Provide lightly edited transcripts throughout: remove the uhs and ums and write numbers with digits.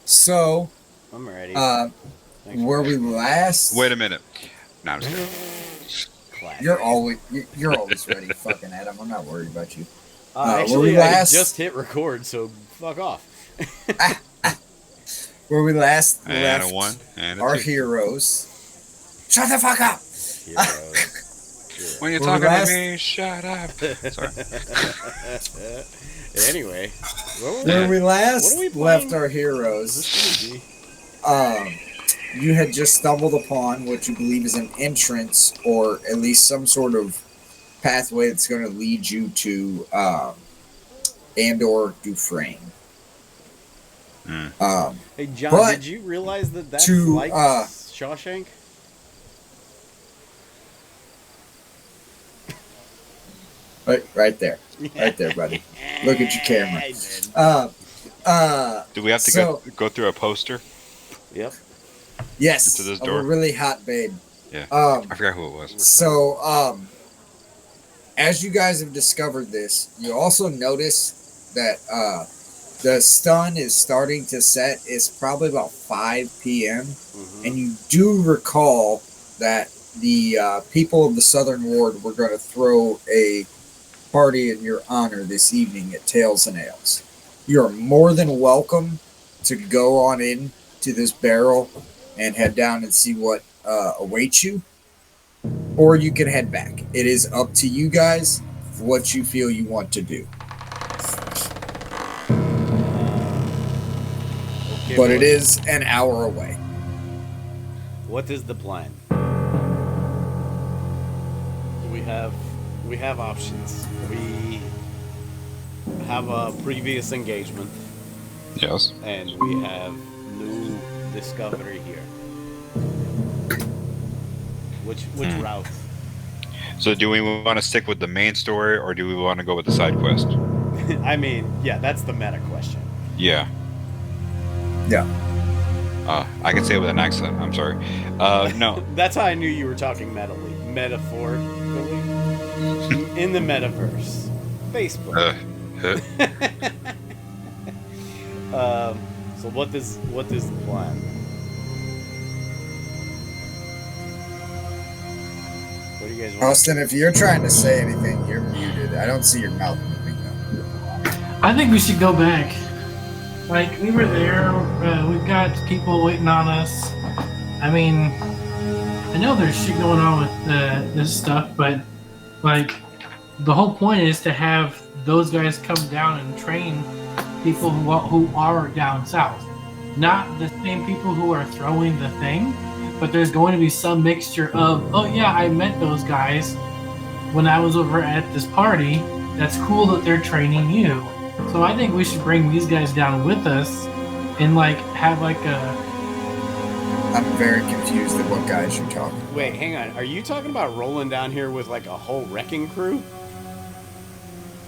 So, I'm ready. uh, Thanks for where we asking. Wait last, a minute. No, I'm just kidding. you're Classic. always you're always ready, fucking Adam. I'm not worried about you. Where we Actually, I just last, hit record, so fuck off. ah, where we last And a left one and a our two. heroes. Shut the fuck up. Heroes. When you're Where we talking to last, me, shut up. Sorry. Anyway, where we what are we last left playing? our Is heroes. this D&D? Um, you had just stumbled upon what you believe is an entrance, or at least some sort of pathway that's going to lead you to Andor Dufresne. Mm. Hey, John, But did you realize that that's to like Shawshank? right there, right there, buddy. Look at your camera. I did. Do we have to So go through a poster Yep. to yes, this of a door? really hot babe. Yeah. Um, I forgot who it was. so as you guys have discovered this, you also notice that the sun is starting to set. It's probably about 5 p.m. Mm-hmm. And you do recall that the people of the Southern Ward were going to throw a party in your honor this evening at Tails and Ales. You are more than welcome to go on in to this barrel and head down and see what awaits you, or you can head back. It is up to you guys what you feel you want to do. Okay, But it is an hour away. What is the plan? We have options. We have a previous engagement, Yes. and we have new discovery here. Which route? So do we want to stick with the main story or do we want to go with the side quest? I mean, yeah, that's the meta question. Yeah. Yeah. I can say it with an accent. I'm sorry. No. That's how I knew you were talking metaphorically. In the metaverse. Facebook. So what is the plan? What do you guys want? Austin, if you're trying to say anything, you're muted. I don't see your mouth moving though. I think we should go back. Like, we were there. We've got people waiting on us. I mean, I know there's shit going on with this stuff, but like, the whole point is to have those guys come down and train people who are down south. Not the same people who are throwing the thing, but there's going to be some mixture of, oh yeah, I met those guys when I was over at this party. That's cool that they're training you. So I think we should bring these guys down with us and like have like a. I'm very confused at what guys you're talking. Wait, hang on. Are you talking about rolling down here with like a whole wrecking crew?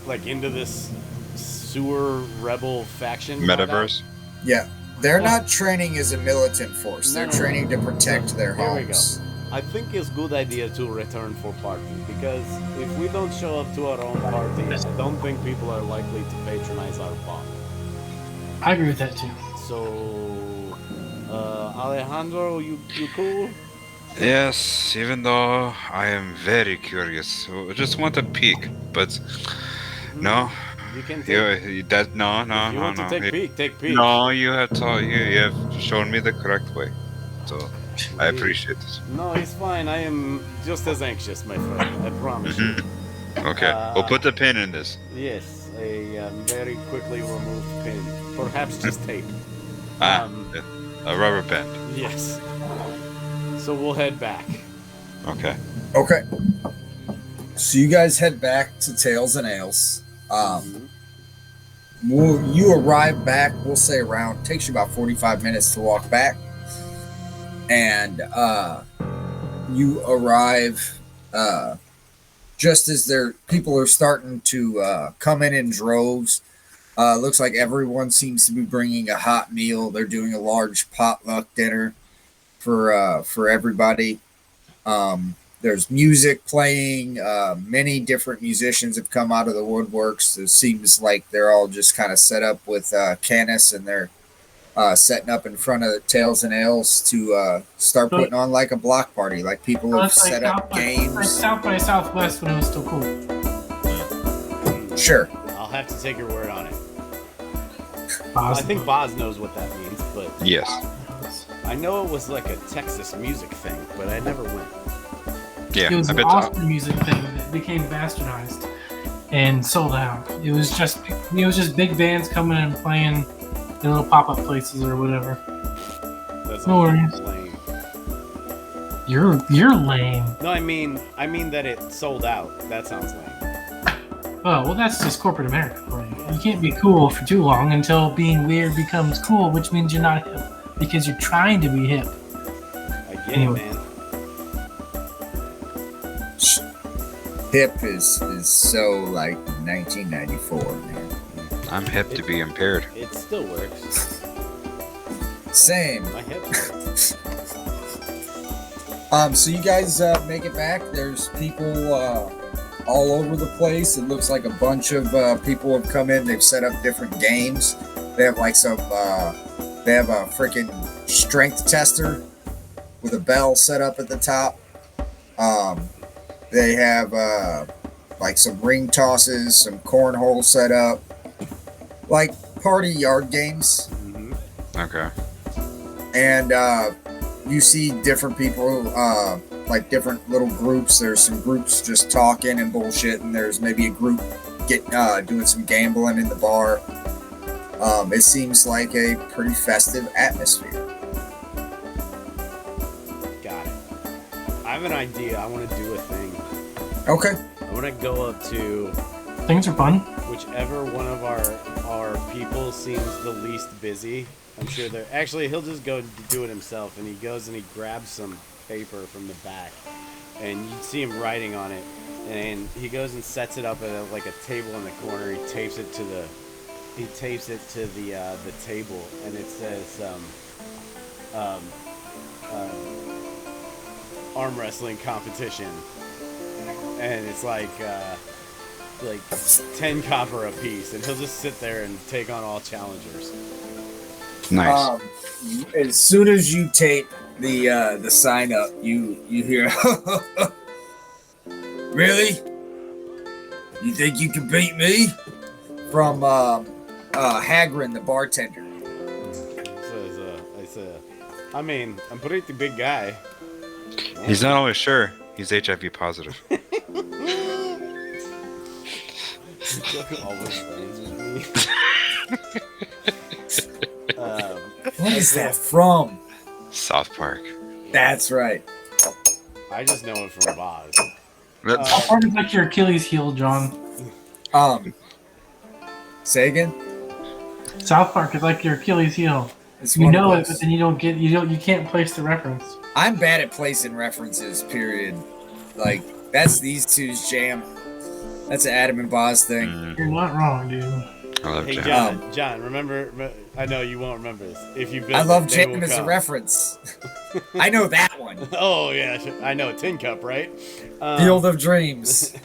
Like into this sewer rebel faction? Metaverse? Yeah, they're not training as a militant force. No, They're no, training to protect their Here we homes. go. I think it's good idea to return for party, because if we don't show up to our own party, I don't think people are likely to patronize our bar. I agree with that too. So, Alejandro, you cool? Yes, even though I am very curious. I just want a peek, but no. You can take. No, no, If you no, want no. to take peek, take peek. No, you have shown me the correct way. So I appreciate it. No, it's fine. I am just as anxious, my friend. I promise you. Okay, we'll put the pin in this. Yes, a very quickly removed pin. Perhaps just tape. A rubber band. Yes. So we'll head back. Okay. Okay. So you guys head back to Tails and Ales. You arrive back, we'll say around, takes you about 45 minutes to walk back. And you arrive just as people are starting to come in droves. Looks like everyone seems to be bringing a hot meal. They're doing a large potluck dinner for everybody. There's music playing. Many different musicians have come out of the woodworks. It seems like they're all just kind of set up with Canis and their setting up in front of Tails and Ales to start putting on like a block party. Like people So have it's like set up like games. South by Southwest when it was still cool. Sure. I'll have to take your word on it. Boz. I think Boz knows what that means, but Yes. I know it was like a Texas music thing, but I never went. Yeah. It was I an bet. Austin music thing that became bastardized and sold out. It was just big bands coming and playing in little pop-up places or whatever. That's No all worries. lame. You're lame. No, I mean that it sold out. That sounds lame. Oh, well, that's just corporate America for you. You can't be cool for too long until being weird becomes cool, which means you're not hip because you're trying to be hip. I get Anyway. it, man. Hip is so like 1994, man. I'm hip to be impaired. It still works. Same. My hip. So you guys make it back. There's people all over the place. It looks like a bunch of people have come in. They've set up different games. They have like some. They have a freaking strength tester with a bell set up at the top. They have like some ring tosses, some cornhole set up, like party yard games. Mm-hmm. Okay. And you see different people, like different little groups. There's some groups just talking and bullshit, and there's maybe a group doing some gambling in the bar. It seems like a pretty festive atmosphere. Got it. I have an idea. I want to do a thing. Okay. I want to go up to Things are fun. whichever one of our people seems the least busy. I'm sure they're actually he'll just go do it himself, and he goes and he grabs some paper from the back, and you see him writing on it, and he goes and sets it up at like a table in the corner. He tapes it to the table, and it says arm wrestling competition, and it's like 10 copper a piece, and he'll just sit there and take on all challengers. Nice. As soon as you tape the sign up, you hear, really? You think you can beat me? From Hagrid, the bartender. I said, I mean, I'm a pretty big guy. He's not always sure. He's HIV positive. Always friends with me. What is that from? South Park. That's right. I just know it from Boz. That's- Part of like your Achilles heel, John. Say again. South Park is like your Achilles heel. It's You one know of it, those. but then you can't place the reference. I'm bad at placing references. Period. Like that's these two's jam. That's an Adam and Boz thing. You're not wrong, dude. I love Hey, Jam. John, remember? I know you won't remember this. If you I love Jam jam as a reference. I know that one. Oh yeah, I know. Tin Cup, right? Field of Dreams.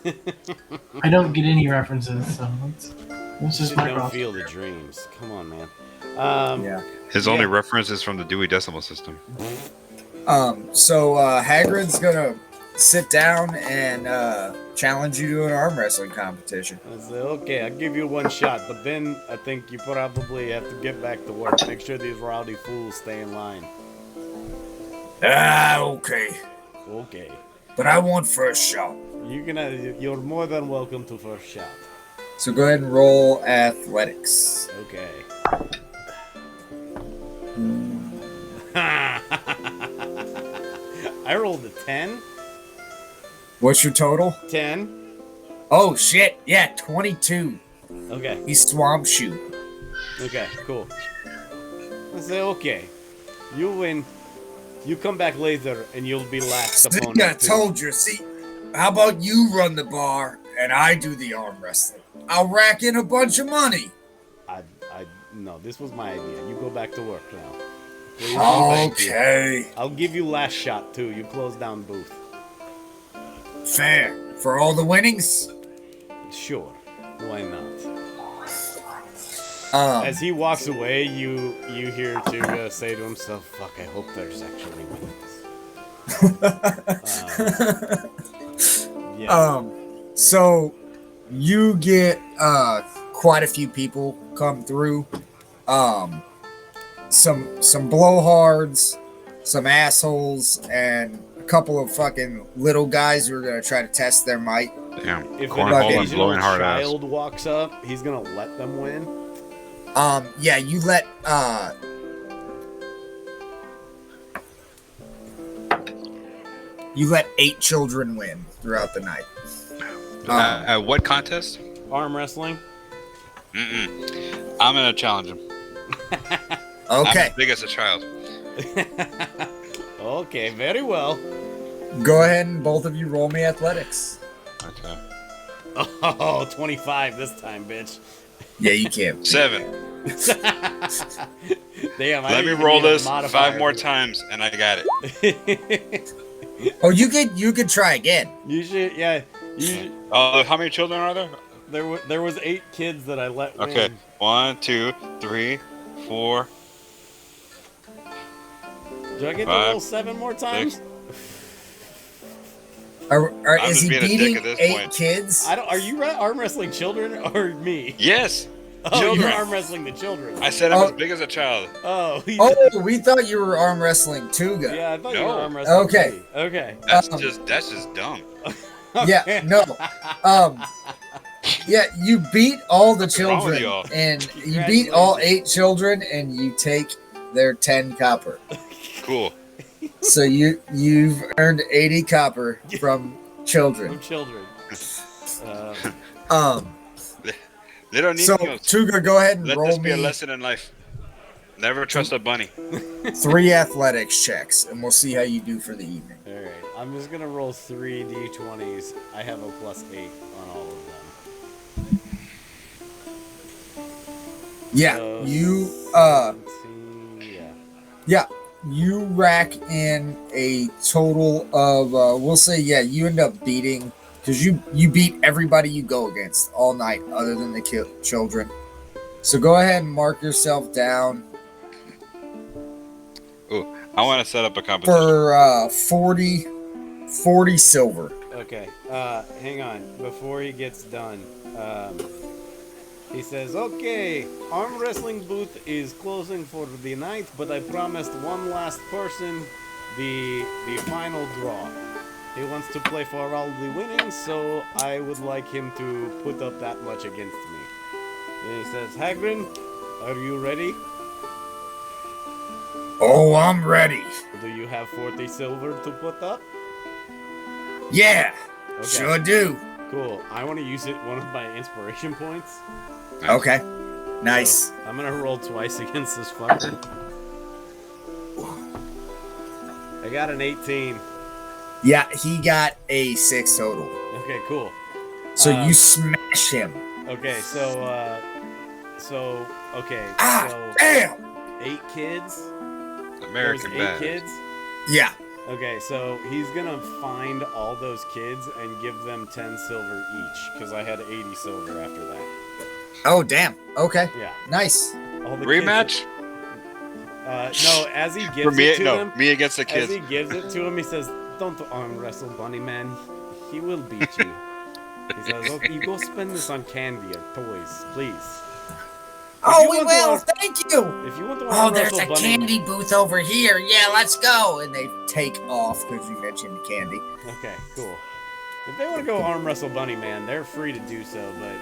I don't get any references, so it's just my No problem. Field of Dreams. Come on, man. Yeah. His only reference is from the Dewey Decimal System. So Hagrid's gonna sit down and challenge you to an arm wrestling competition. I said, okay, I'll give you one shot, but then I think you probably have to get back to work. Make sure these rowdy fools stay in line. Okay. Okay. But I want first shot. You're more than welcome to first shot. So go ahead and roll athletics. Okay. I rolled a 10. What's your total? 10. Oh shit! Yeah, 22. Okay. He's swamp shoot. Okay, cool. I say, okay. You win. You come back later and you'll be last See, opponent. I too. told you. See, how about you run the bar and I do the arm wrestling? I'll rack in a bunch of money. No, this was my idea. You go back to work now. Please, thank you. Okay. I'll give you last shot too. You close down booth. Fair. For all the winnings? Sure. Why not? As he walks away, you hear Tuga say to himself, "Fuck! I hope there's actually wings." Yeah. So you get quite a few people come through. Some blowhards, some assholes, and a couple of fucking little guys who are gonna try to test their might. Damn. If an Cornhole and occasional blowing hard ass. child walks up, he's gonna let them win. Yeah, you let you let 8 children win throughout the night. At what contest? Arm wrestling. I'm gonna challenge him. I'm Okay, as big as a child. Okay, very well. go ahead and both of you roll me athletics. Okay. Oh, 25 this time, bitch. Yeah, you can. 7. Damn, I Let me didn't roll need a this modifier. 5 more times, and I got it. Oh, you could try again. You should, yeah. You, How many children are there? there was 8 kids that I let win. Okay. 1, 2, 3, 4. Do I get to 5, roll 7 more times? 6. Is just he being a dick beating at this 8 point. kids? I don't. Are you arm wrestling children or me? Yes. Oh, Children. you're arm wrestling the children. I said I'm Oh. as big as a child. Oh, Oh, we thought you were arm wrestling Tuga. yeah. I thought you No. were arm wrestling. Okay. me. Okay. That's just dumb. Yeah, no. Yeah, you beat all the wrong with children, y'all? and you beat all Congratulations. 8 children, and you take their 10 copper. Cool. So you've earned 80 copper from children. From children. They don't need So meals. Tuga, go ahead and Let roll this be a me lesson in life. Never trust a bunny. 3 athletics checks, and we'll see how you do for the evening. All right. I'm just gonna roll 3 d20s. I have a +8 on all of them. Yeah, So, you 17, yeah. you rack in a total of we'll say you end up beating, because you beat everybody you go against all night other than the children. So go ahead and mark yourself down Ooh, I want to set up a competition. for 40 silver. Okay. Hang on. Before he gets done, he says, "Okay, arm wrestling booth is closing for the night, but I promised one last person the final draw. He wants to play for all the winnings, so I would like him to put up that much against me." And he says, "Hagrid, are you ready? Oh, I'm ready. Do you have 40 silver to put up?" Yeah, Okay. sure do. Cool. I want to use it one of my inspiration points. Okay, nice. So I'm gonna roll twice against this fucker. I got an 18. Yeah, he got a 6 total. Okay, cool. So you smash him. Okay, so okay, Damn. 8 kids. American There's 8 Bad. kids. Yeah. Okay, so he's gonna find all those kids and give them 10 silver each, because I had 80 silver after that. Oh, damn. Okay. Yeah. Nice. All the Rematch? Kids, no, as he For gives me, it to no, him, me against the as kids. he gives it to him, he says, "Don't arm wrestle, Bunny Man. He will beat you." He says, "Okay, you go spend this on candy or toys, please." Oh, you we want to will. arm- Thank you. If you want to Oh, arm there's wrestle a Bunny candy booth over here. Yeah, let's go. And they take off because you mentioned candy. Okay, cool. If they want to go arm wrestle Bunny Man, they're free to do so, but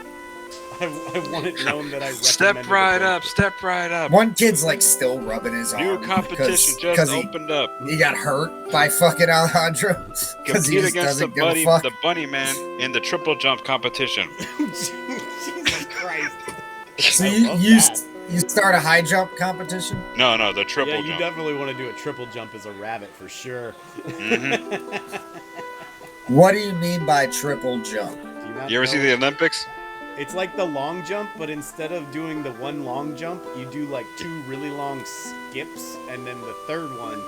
I want it known that I recommend Step right up, step right up. One kid's like still rubbing his New arm competition because just opened up. he got hurt by fucking Alejandro because he Compete just against doesn't give a fuck. the bunny man in the triple jump competition. Jesus Christ. So I you love you, that. you start a high jump competition? No, the triple Yeah, you jump. definitely want to do a triple jump as a rabbit for sure. What do you mean by triple jump? Do you not You ever see know? the Olympics? It's like the long jump, but instead of doing the one long jump, you do like 2 really long skips, and then the third one,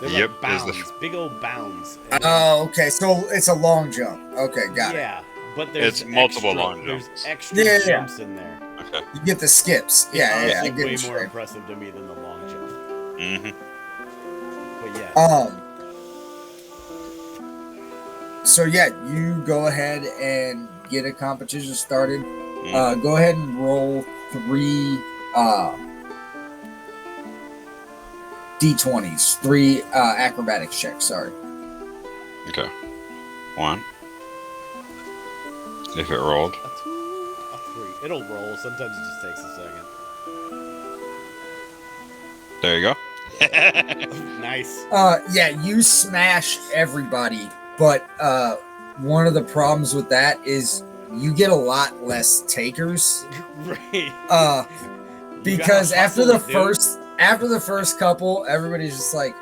they're Yep, like there's the- bounds, big old bounds. And Oh, okay. So it's a long jump. Okay, got it. yeah, but there's It's multiple extra, long There's jumps. extra Yeah. jumps in there. Okay. Okay. You get the skips. It's Yeah, I honestly get way what more you're saying. impressive to me than the long jump. Mm-hmm. But yeah. So yeah, you go ahead and get a competition started. Mm-hmm. Go ahead and roll 3 d20s, 3 acrobatics checks. Sorry. Okay. 1. If it rolled. A 2, a 3. It'll roll. Sometimes it just takes a second. There you go. Nice. Yeah, you smash everybody, but one of the problems with that is you get a lot less takers. Right. Because gotta after hustle the it, dude. first couple, everybody's just like,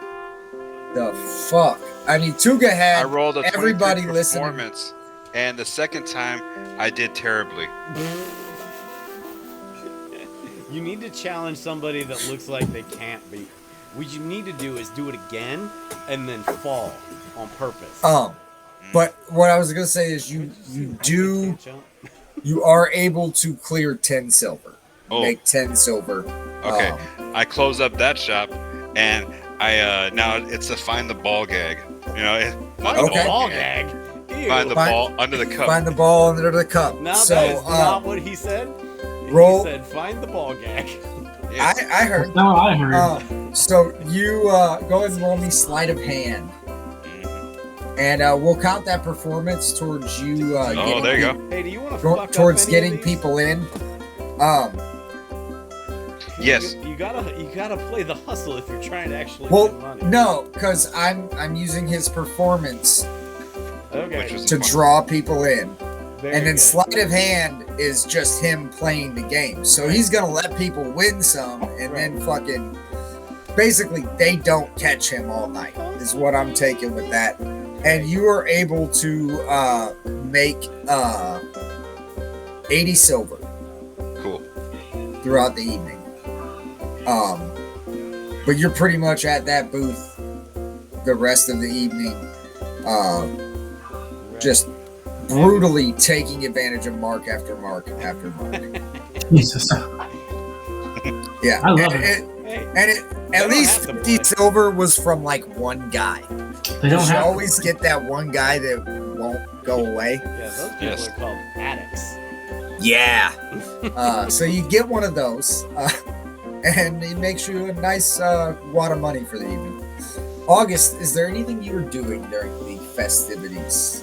the fuck. I mean, Tuga had I rolled a 23 everybody listening. performance, and the second time I did terribly. You need to challenge somebody that looks like they can't be. What you need to do is do it again and then fall on purpose. But what I was gonna say is you are able to clear 10 silver. Make 10 silver. Okay. I close up that shop, and I now it's a find the ball gag. You know, Find the ball gag. Ew. Find the ball under the cup. Find the ball under the cup. No, so, that is not what he said. Roll. He said, find the ball gag. Yes. I heard. No, I heard. So you go ahead and roll me sleight of hand. And we'll count that performance towards you. Oh, there you go. Hey, do you want to fuck towards up any getting of these? people in. Yes. You gotta play the hustle if you're trying to actually Well, win money. no, because I'm using his performance Okay. Which was to fun. draw people in. Very And then good. sleight of hand is just him playing the game. So he's gonna let people win some, and then fucking basically they don't catch him all night. Is what I'm taking with that. And you are able to make 80 silver Cool. throughout the evening. But you're pretty much at that booth the rest of the evening, just brutally taking advantage of mark after mark after mark. Jesus. Yeah, I love and it. at don't least have to 50 play. silver was from like one guy. They don't You have. always get that one guy that won't go away. Yeah, those people Yes. are called addicts. Yeah. So you get one of those, and it makes you a nice wad of money for the evening. August, is there anything you were doing during the festivities?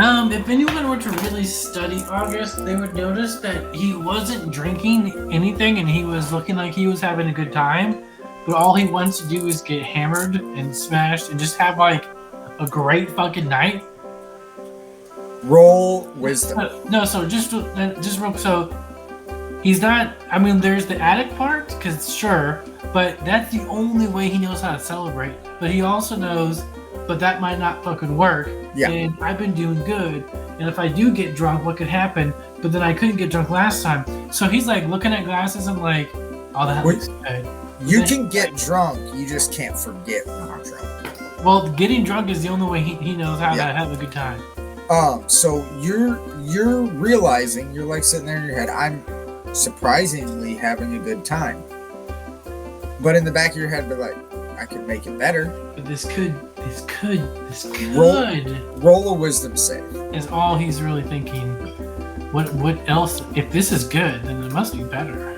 If anyone were to really study August, they would notice that he wasn't drinking anything and he was looking like he was having a good time. But all he wants to do is get hammered and smashed and just have like a great fucking night. Roll wisdom. No, so just real. So he's not. I mean, there's the addict part, because sure, but that's the only way he knows how to celebrate. But he also knows, but that might not fucking work. Yeah. And I've been doing good. And if I do get drunk, what could happen? But then I couldn't get drunk last time. So he's like looking at glasses and like, oh, that Wait. looks good. You can get drunk, you just can't forget when you're drunk. Well, getting drunk is the only way he knows how Yeah. to have a good time. So you're realizing, you're like sitting there in your head, I'm surprisingly having a good time. But in the back of your head, be like, I could make it better. But this could Roll a wisdom save. is all he's really thinking. What else? If this is good, then it must be better.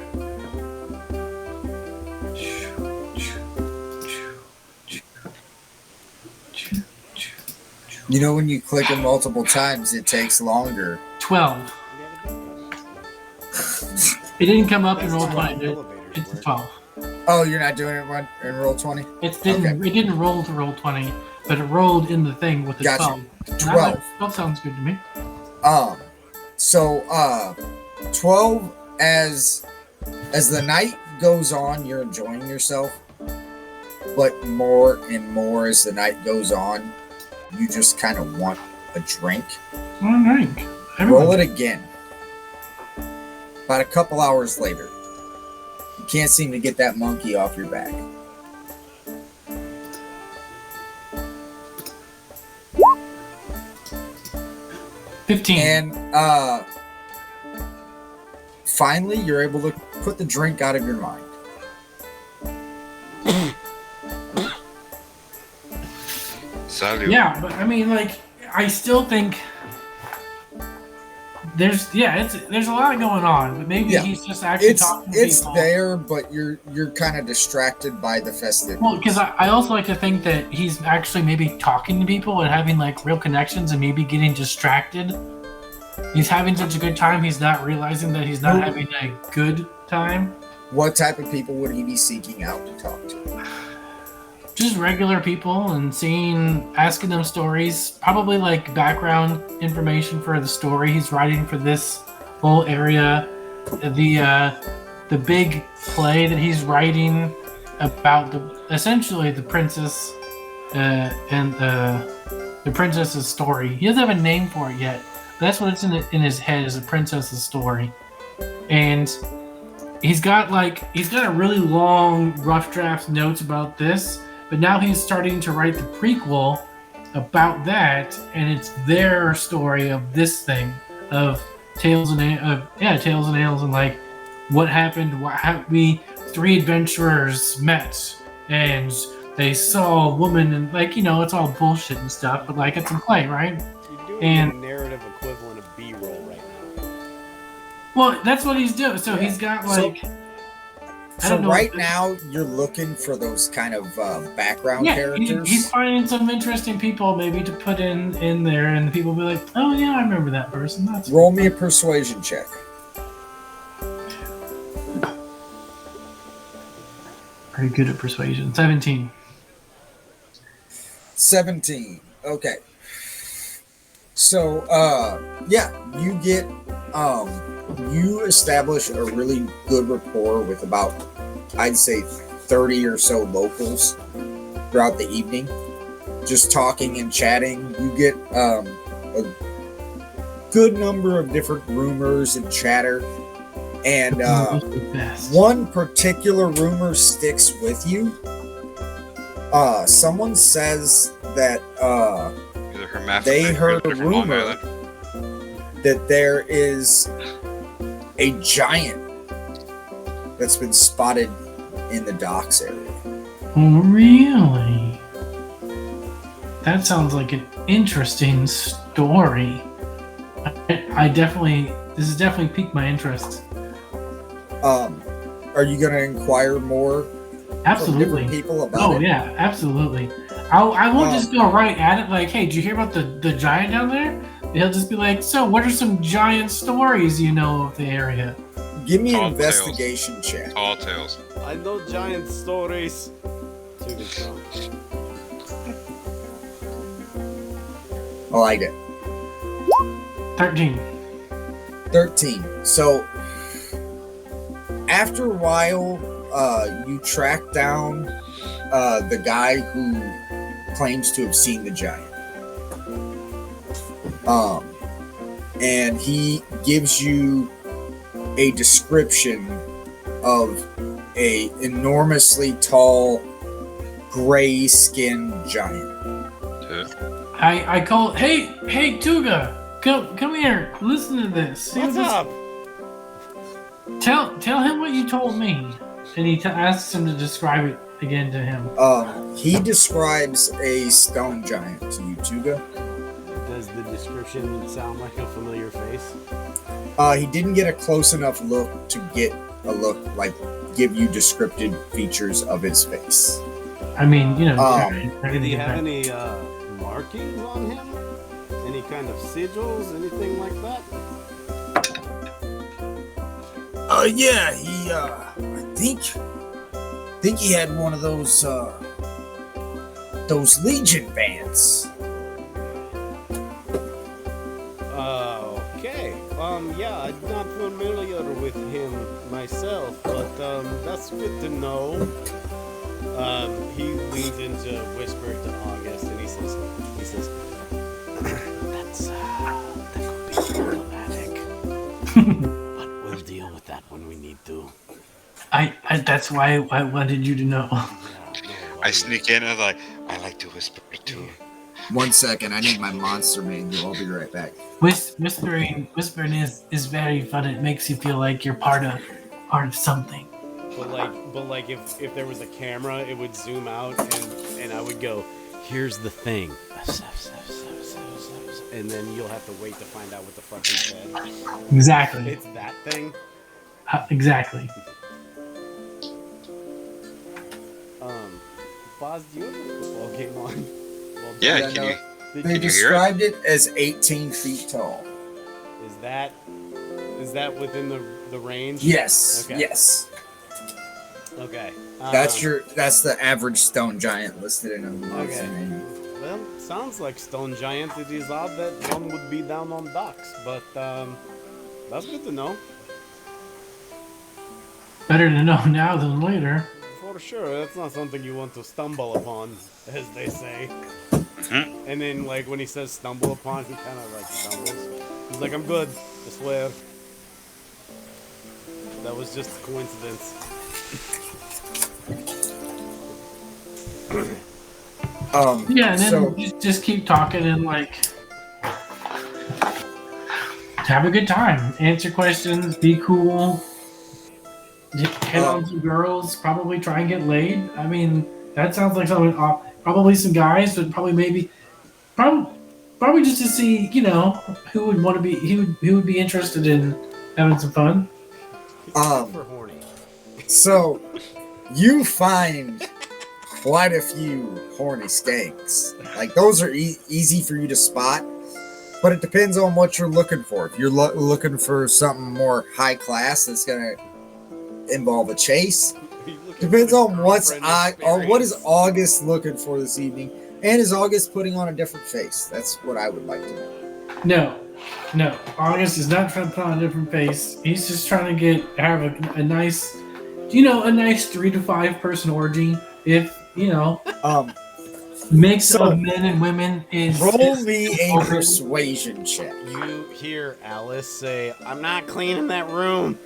You know, when you click it multiple times, it takes longer. 12. It didn't come up in That's roll not 20. how elevators It's work. 12. Oh, you're not doing it in roll 20? It didn't roll to roll 20, but it rolled in the thing with the Gotcha. 12. And I 12. like 12 sounds good to me. So 12 as the night goes on, you're enjoying yourself, but more and more as the night goes on, you just kind of want a drink. One drink. Roll it again. About a couple hours later, you can't seem to get that monkey off your back. finally, you're able to put the drink out of your mind. Salute. Yeah, but I mean, like, I still think there's a lot going on, but maybe Yeah. he's just actually talking to It's people. there, but you're kind of distracted by the festivities. Well, because I also like to think that he's actually maybe talking to people and having like real connections and maybe getting distracted. He's having such a good time, he's not realizing that he's not having a good time. What type of people would he be seeking out to talk to? Just regular people and asking them stories, probably like background information for the story he's writing for this whole area. The big play that he's writing about essentially the princess and the princess's story. He doesn't have a name for it yet. But that's what it's in his head, is a princess's story. And he's got a really long rough draft notes about this, but now he's starting to write the prequel about that, and it's their story of this thing, of Tales and Ales, and like what happened. How we three adventurers met, and they saw a woman, and like, you know, it's all bullshit and stuff, but like it's a play, right? You're doing And- the narrative equivalent of B-roll right now. Well, that's what he's doing. So he's got like. I So don't know. right now, you're looking for those kind of background characters. He's finding some interesting people maybe to put in there, and the people will be like, "Oh yeah, I remember that person." That's Roll me a persuasion check. pretty good at persuasion. 17. 17. Okay. So, you get, you establish a really good rapport with about, I'd say, 30 or so locals throughout the evening. Just talking and chatting. You get a good number of different rumors and chatter. And The best. one particular rumor sticks with you. Someone says that Either hermaphrodite they or heard a different Long rumor Island. that there is a giant that's been spotted in the docks area. Oh, really? That sounds like an interesting story. This has definitely piqued my interest. Are you going to inquire more from Absolutely. different people about Oh it? yeah, absolutely. I won't just go right at it like, hey, did you hear about the giant down there? He'll just be like, so what are some giant stories you know of the area? Give me an Tall investigation check. Tall tales. I know giant stories. Too good song. I like it. 13. 13. So, after a while, you track down the guy who claims to have seen the giant. And he gives you a description of a enormously tall, gray-skinned giant. I call, hey Tuga, come here, listen to this. What's up? Tell him what you told me. And he asks him to describe it again to him. He describes a stone giant to you, Tuga. Does the description sound like a familiar face? He didn't get a close enough look to get a look, like, give you descriptive features of his face. I mean, you know, Did he have any markings on him? Any kind of sigils? Anything like that? Yeah, he, I think he had one of those Legion bands. Okay. Yeah, I'm not familiar with him myself, but that's good to know. He leans into whisper to August, and he says, that could be problematic. But we'll deal with that when we need to. I that's why I wanted you to know. I sneak in and I like to whisper to 1 second. I need my monster manual. I'll be right back. Whispering is very fun. It makes you feel like you're part of something. But like if there was a camera, it would zoom out and I would go, here's the thing. And then you'll have to wait to find out what the fuck he said. Exactly. It's that thing. Exactly. Boz, do you have a football game on? Well, Yeah, Yeah, can no. you? They Can you hear it? described it as 18 feet tall. Is that within the range? Yes. Okay. Yes. Okay. That's the average stone giant listed in a monster Okay. manual. Well, sounds like stone giant. It is odd that one would be down on docks, but that's good to know. Better to know now than later. For sure, that's not something you want to stumble upon, as they say. And then, like, when he says stumble upon, he kind of, like, stumbles. He's like, I'm good, I swear. That was just a coincidence. Yeah, and then so just keep talking and like have a good time, answer questions, be cool, hit on some girls, probably try and get laid. I mean, that sounds like something. Probably some guys, but probably just to see, who would want to be who would be interested in having some fun. For horny. so you find quite a few horny skanks. Like those are easy for you to spot, but it depends on what you're looking for. If you're looking for something more high class that's gonna involve a chase, depends on what is August looking for this evening, and is August putting on a different face? That's what I would like to know. No. August is not trying to put on a different face. He's just trying to have a nice, a nice 3 to 5 person orgy. If mix So, of men and women is roll me a open. persuasion check. You hear Alice say, I'm not cleaning that room.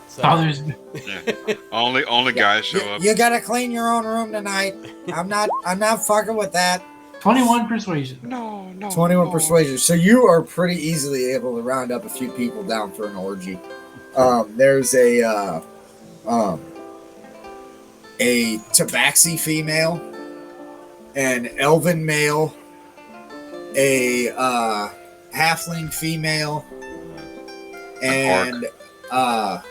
So, Oh, there's Yeah. Only guys show up. You gotta clean your own room tonight. I'm not fucking with that. 21 persuasion. No. 21 persuasion. So you are pretty easily able to round up a few people down for an orgy. There's a tabaxi female, an elven male, a halfling female, and a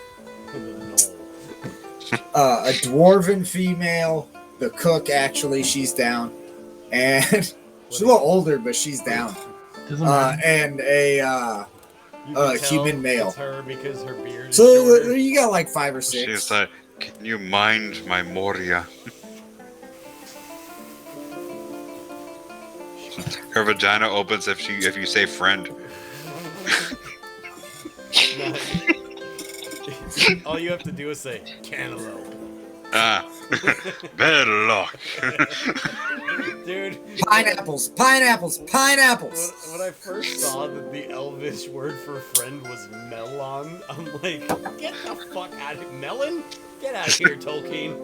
dwarven female. The cook, actually, she's down, and she's a little older, but she's down. Doesn't matter. And a you can tell human male. It's her because her beard is So shorter. you got like 5 or 6. She's like, can you mind my Moria? Her vagina opens if you say friend. All you have to do is say cantaloupe. Bad luck. Dude, Pineapples. when I first saw that the Elvish word for friend was melon, I'm like, get the fuck out of here. Melon? Get out of here, Tolkien.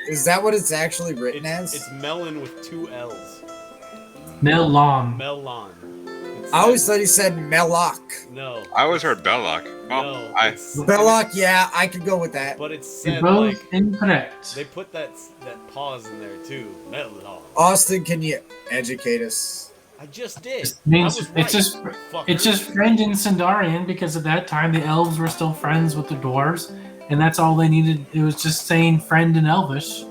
Is that what it's actually written as? It's melon with 2 L's. Melon. Melon. I always thought he said Melloc. No. I always heard Belloc. Well, No. Belloc, yeah, I could go with that. But it's You're said both like incorrect. they put that pause in there too. Melon. Austin, can you educate us? I just did. Means I was right, it's just friend in Sindarian, because at that time the elves were still friends with the dwarves, and that's all they needed. It was just saying friend in Elvish. You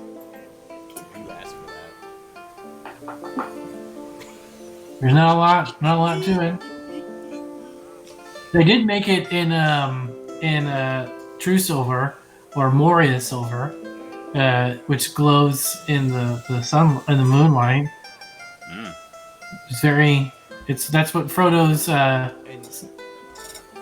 asked for that. There's not a lot to it. They did make it in True Silver or Moria Silver, which glows in the sun in the moonlight. That's what Frodo's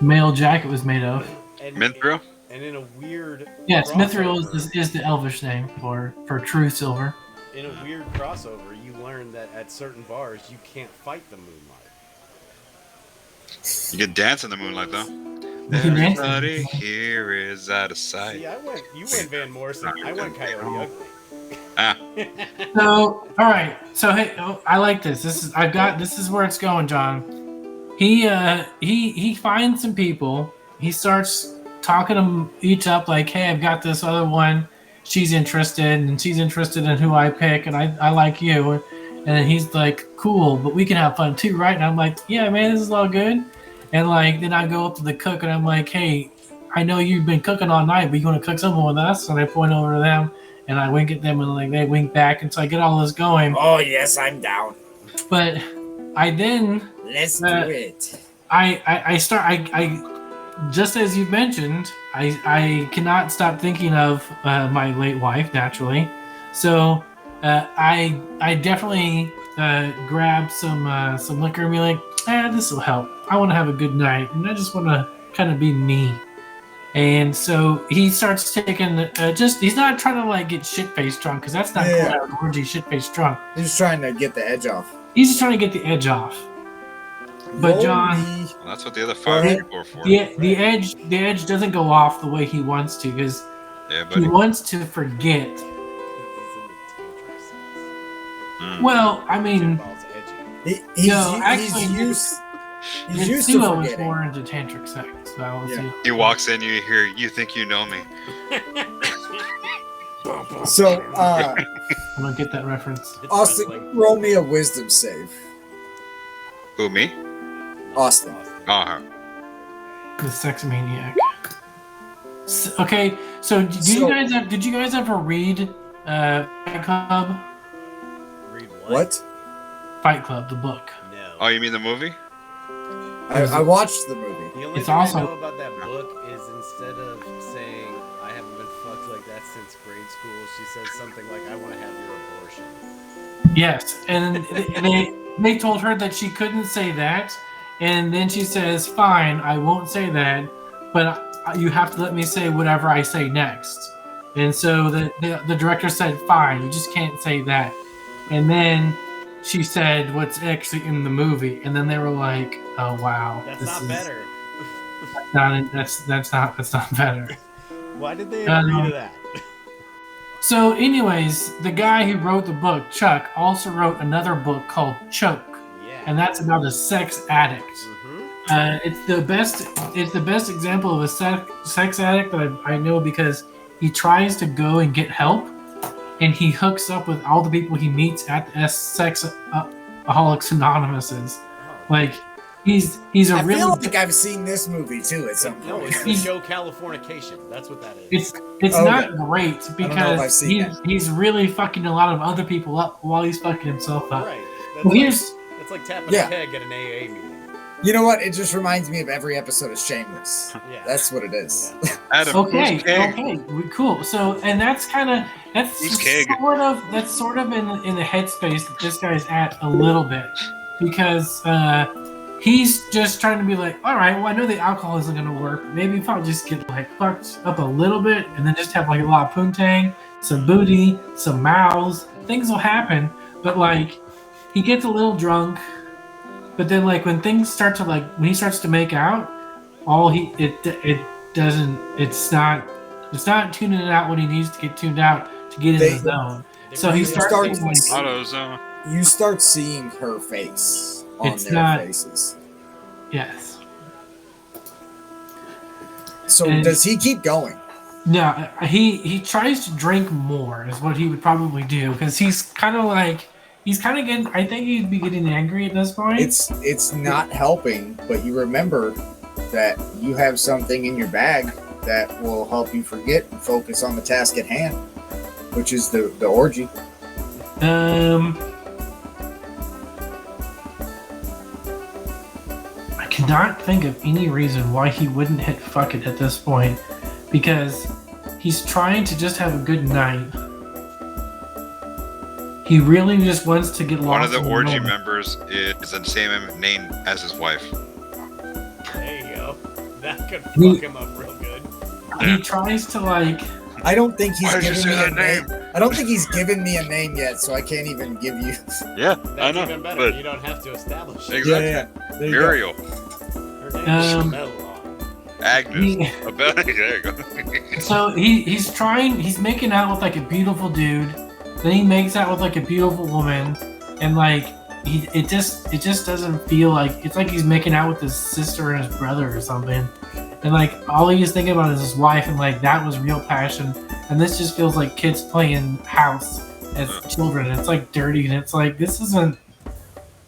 mail jacket was made of. Mithril? And in a weird Yes, Mithril crossover- is the Elvish name for True Silver. In a weird crossover, you learn that at certain bars you can't fight the moonlight. You can dance in the moonlight, though. You can dance. Everybody here is out of sight. See, you went Van Morrison. I went Coyote Ugly. Ah, So, all right. So, hey, I like this. This is where it's going, John. He finds some people. He starts talking them each up, like, "Hey, I've got this other one. She's interested, and she's interested in who I pick, and I like you." And then he's like, "Cool, but we can have fun too, right?" And I'm like, "Yeah, man, this is all good." And like, then I go up to the cook, and I'm like, "Hey, I know you've been cooking all night, but you want to cook something with us?" And I point over to them, and I wink at them, and like they wink back, and so I get all this going. Oh yes, I'm down. But I then Let's do it. I start I just as you mentioned, I cannot stop thinking of my late wife naturally, so I definitely grab some liquor and be like, this will help. I want to have a good night, and I just want to kind of be me. And so he starts taking he's not trying to like get shit faced drunk because that's not Yeah. going out an orgy shit faced drunk. He's just trying to get the edge off. He's just trying to get the edge off. But John, well, that's what the other 5 Right. people are for. the edge doesn't go off the way he wants to because Yeah, he buddy. wants to forget. Mm. Well, I mean, Balls edgy. He's actually, used and used to Simo is forgetting. more into tantric sex. So I will Yeah. see. He walks in, you hear, "You think you know me?" So, I don't get that reference. It's Austin, wrestling. roll me a wisdom save. Who, me? Austin. Oh, The sex maniac. Okay, so did you guys ever read Fight Club? Read What? Fight Club, the book. No. oh, you mean the movie? I watched the movie. The only It's thing also- I know about that book is instead of saying I haven't been fucked like that since grade school, she says something like I want to have your abortion. Yes, and they told her that she couldn't say that, and then she says, "Fine, I won't say that, but you have to let me say whatever I say next." And so the director said, "Fine, you just can't say that." And then she said what's actually in the movie, and then they were like, "Oh wow, That's this not is better. that's not better." Why did they agree to that? So, anyways, the guy who wrote the book, Chuck, also wrote another book called Choke, Yeah. and that's about a sex addict. Mm-hmm. It's the best example of a sex addict that I know because he tries to go and get help, and he hooks up with all the people he meets at the Sex Alcoholics Anonymous. Like he's a I really feel like I've seen this movie too at some No, point. it's the show Californication. That's what that is. it's Okay. not great know if I've because seen that. he's really fucking a lot of other people up while he's fucking himself up. Right. That's Well, like, here's that's like tapping Yeah. a keg at an AA meeting. You know what? It just reminds me of every episode of Shameless. Yeah. That's what it is. Yeah. Adam, okay, who's Keg? okay, cool. So, and that's Who's Keg? sort of in the headspace that this guy's at a little bit, because he's just trying to be like, all right, well, I know the alcohol isn't gonna work. Maybe if I'll just get like fucked up a little bit, and then just have like a lot of poontang, some booty, some mouths, things will happen. But like, he gets a little drunk, but then like when things start to like when he starts to make out, it's not tuning it out when he needs to get tuned out to get in They- the zone. They So he really starts start- getting, like, AutoZone. You start seeing her face on It's their not- faces. yes. So And- does he keep going? No, he tries to drink more is what he would probably do because he's kind of getting. I think he'd be getting angry at this point. It's not helping, but you remember that you have something in your bag that will help you forget and focus on the task at hand, which is the orgy. I cannot think of any reason why he wouldn't hit fuck it at this point because he's trying to just have a good night. He really just wants to get lost. One of the in orgy moment. members is the same name as his wife. There you go. That could He- fuck him up real good. He tries to like. I don't think he's Why did you given me say a that name. name? I don't think he's given me a name yet, so I can't even give you. Yeah, That's even better. You don't have to establish it. Exactly. There you go. Muriel, Her name is Melon. Agnes, He- there you go. So he's making out with like a beautiful dude, Then he makes out with like a beautiful woman, and like it just doesn't feel like it's like he's making out with his sister and his brother or something. And like all he was thinking about is his wife, and like that was real passion. And this just feels like kids playing house as children. It's like dirty, and it's like this doesn't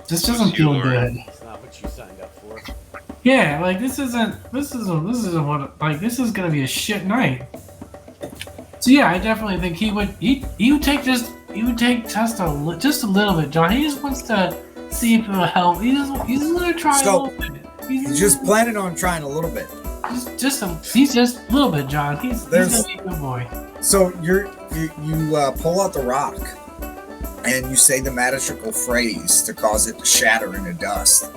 feel good. It's not what you signed up for. Yeah, like this isn't what like this is gonna be a shit night. So yeah, I definitely think he would take just a little bit, John. He just wants to see if it'll help. He's gonna try a little bit. He's just planning on trying a little bit. He's just a little bit, John. He's gonna be a good boy. So you pull out the rock, and you say the magical phrase to cause it to shatter into dust.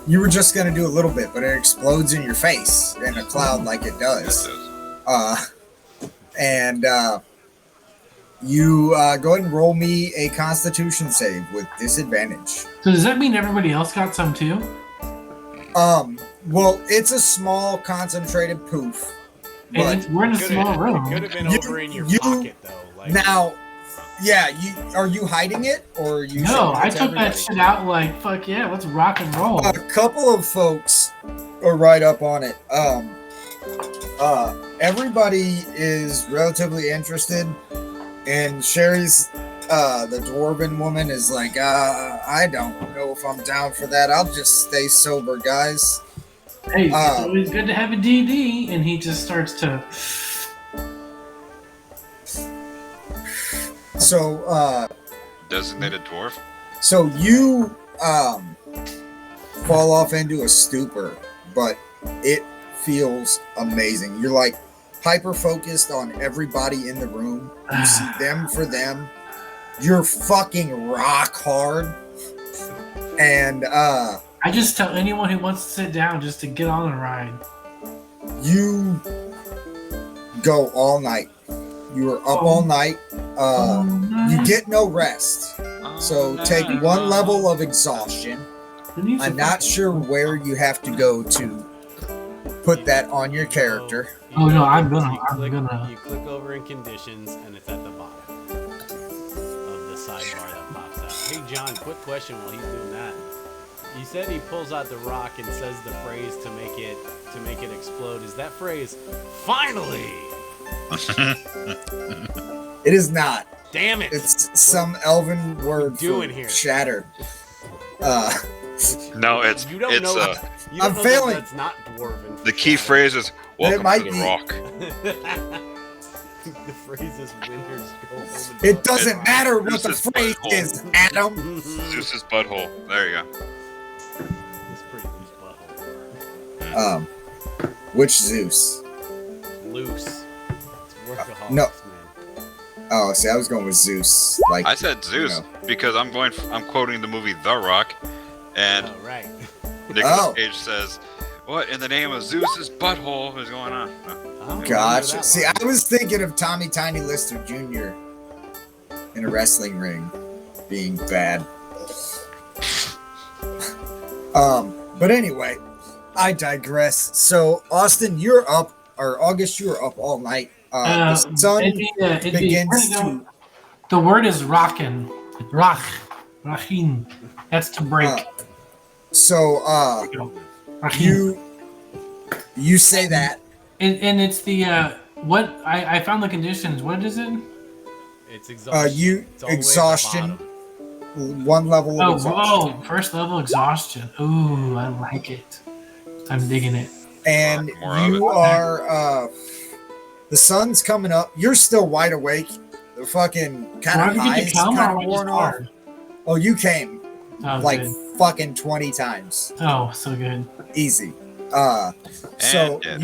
You were just gonna do a little bit, but it explodes in your face in a cloud like it does. You go ahead and roll me a Constitution save with disadvantage. So does that mean everybody else got some too? Well, it's a small concentrated poof. And we're in a small room. It could have been over in your pocket though. Like now, yeah, are you hiding it or are you? No, I took that shit out like fuck yeah, let's rock and roll. A couple of folks are right up on it. Everybody is relatively interested, and Sherry's the dwarven woman is like, I don't know if I'm down for that. I'll just stay sober, guys. Hey, it's always good to have a DD, and he just starts to. So, Designated dwarf. So you fall off into a stupor, but it feels amazing. You're like hyper focused on everybody in the room. You see them for them. You're fucking rock hard. And I just tell anyone who wants to sit down just to get on the ride. You go all night. You are up all night. You get no rest. So take one level of exhaustion. I'm not sure where you have to go to put that on your character. Oh no, I'm You gonna. click over in conditions, and it's at the bottom of the sidebar that pops out. Hey John, quick question while he's doing that. You said he pulls out the rock and says the phrase to make it explode. Is that phrase "finally"? It is not. Damn it! It's some elven word doing for here? shattered. No, it's You don't know. You don't I'm know failing. That's not dwarven. the key phrase is "Welcome might to the be. Rock." The phrase is "winners go home." And It doesn't matter what the Zeus's phrase butthole. is, Adam. Zeus's butthole. There you go. It's pretty loose butthole. Which Zeus? Loose. It's workaholics, No. man. Oh, see, I was going with Zeus. Like I said Zeus because I'm quoting the movie The Rock, and Oh, right. Nicolas Cage says, "What in the name of Zeus's butthole is going on?" I don't Gotcha. remember that See, one. I was thinking of Tommy Tiny Lister Jr. in a wrestling ring being bad. But anyway, I digress. So, Austin, you're up, or August, you were up all night. The sun begins to. The word is rockin'. Rachin. That's to break. So, Rachin. you say that. And it's the what I found the conditions. What is it? It's exhaustion. You It's all the way at the exhaustion. bottom. One level of exhaustion. First level exhaustion. Ooh, I like it. I'm digging it. And More of you it. are the sun's coming up. You're still wide awake. The fucking kind of Where did you highs come, kind or of was worn it off. hard? Oh, you came Oh, like good. fucking 20 times. Oh, so good. Easy. So And dead.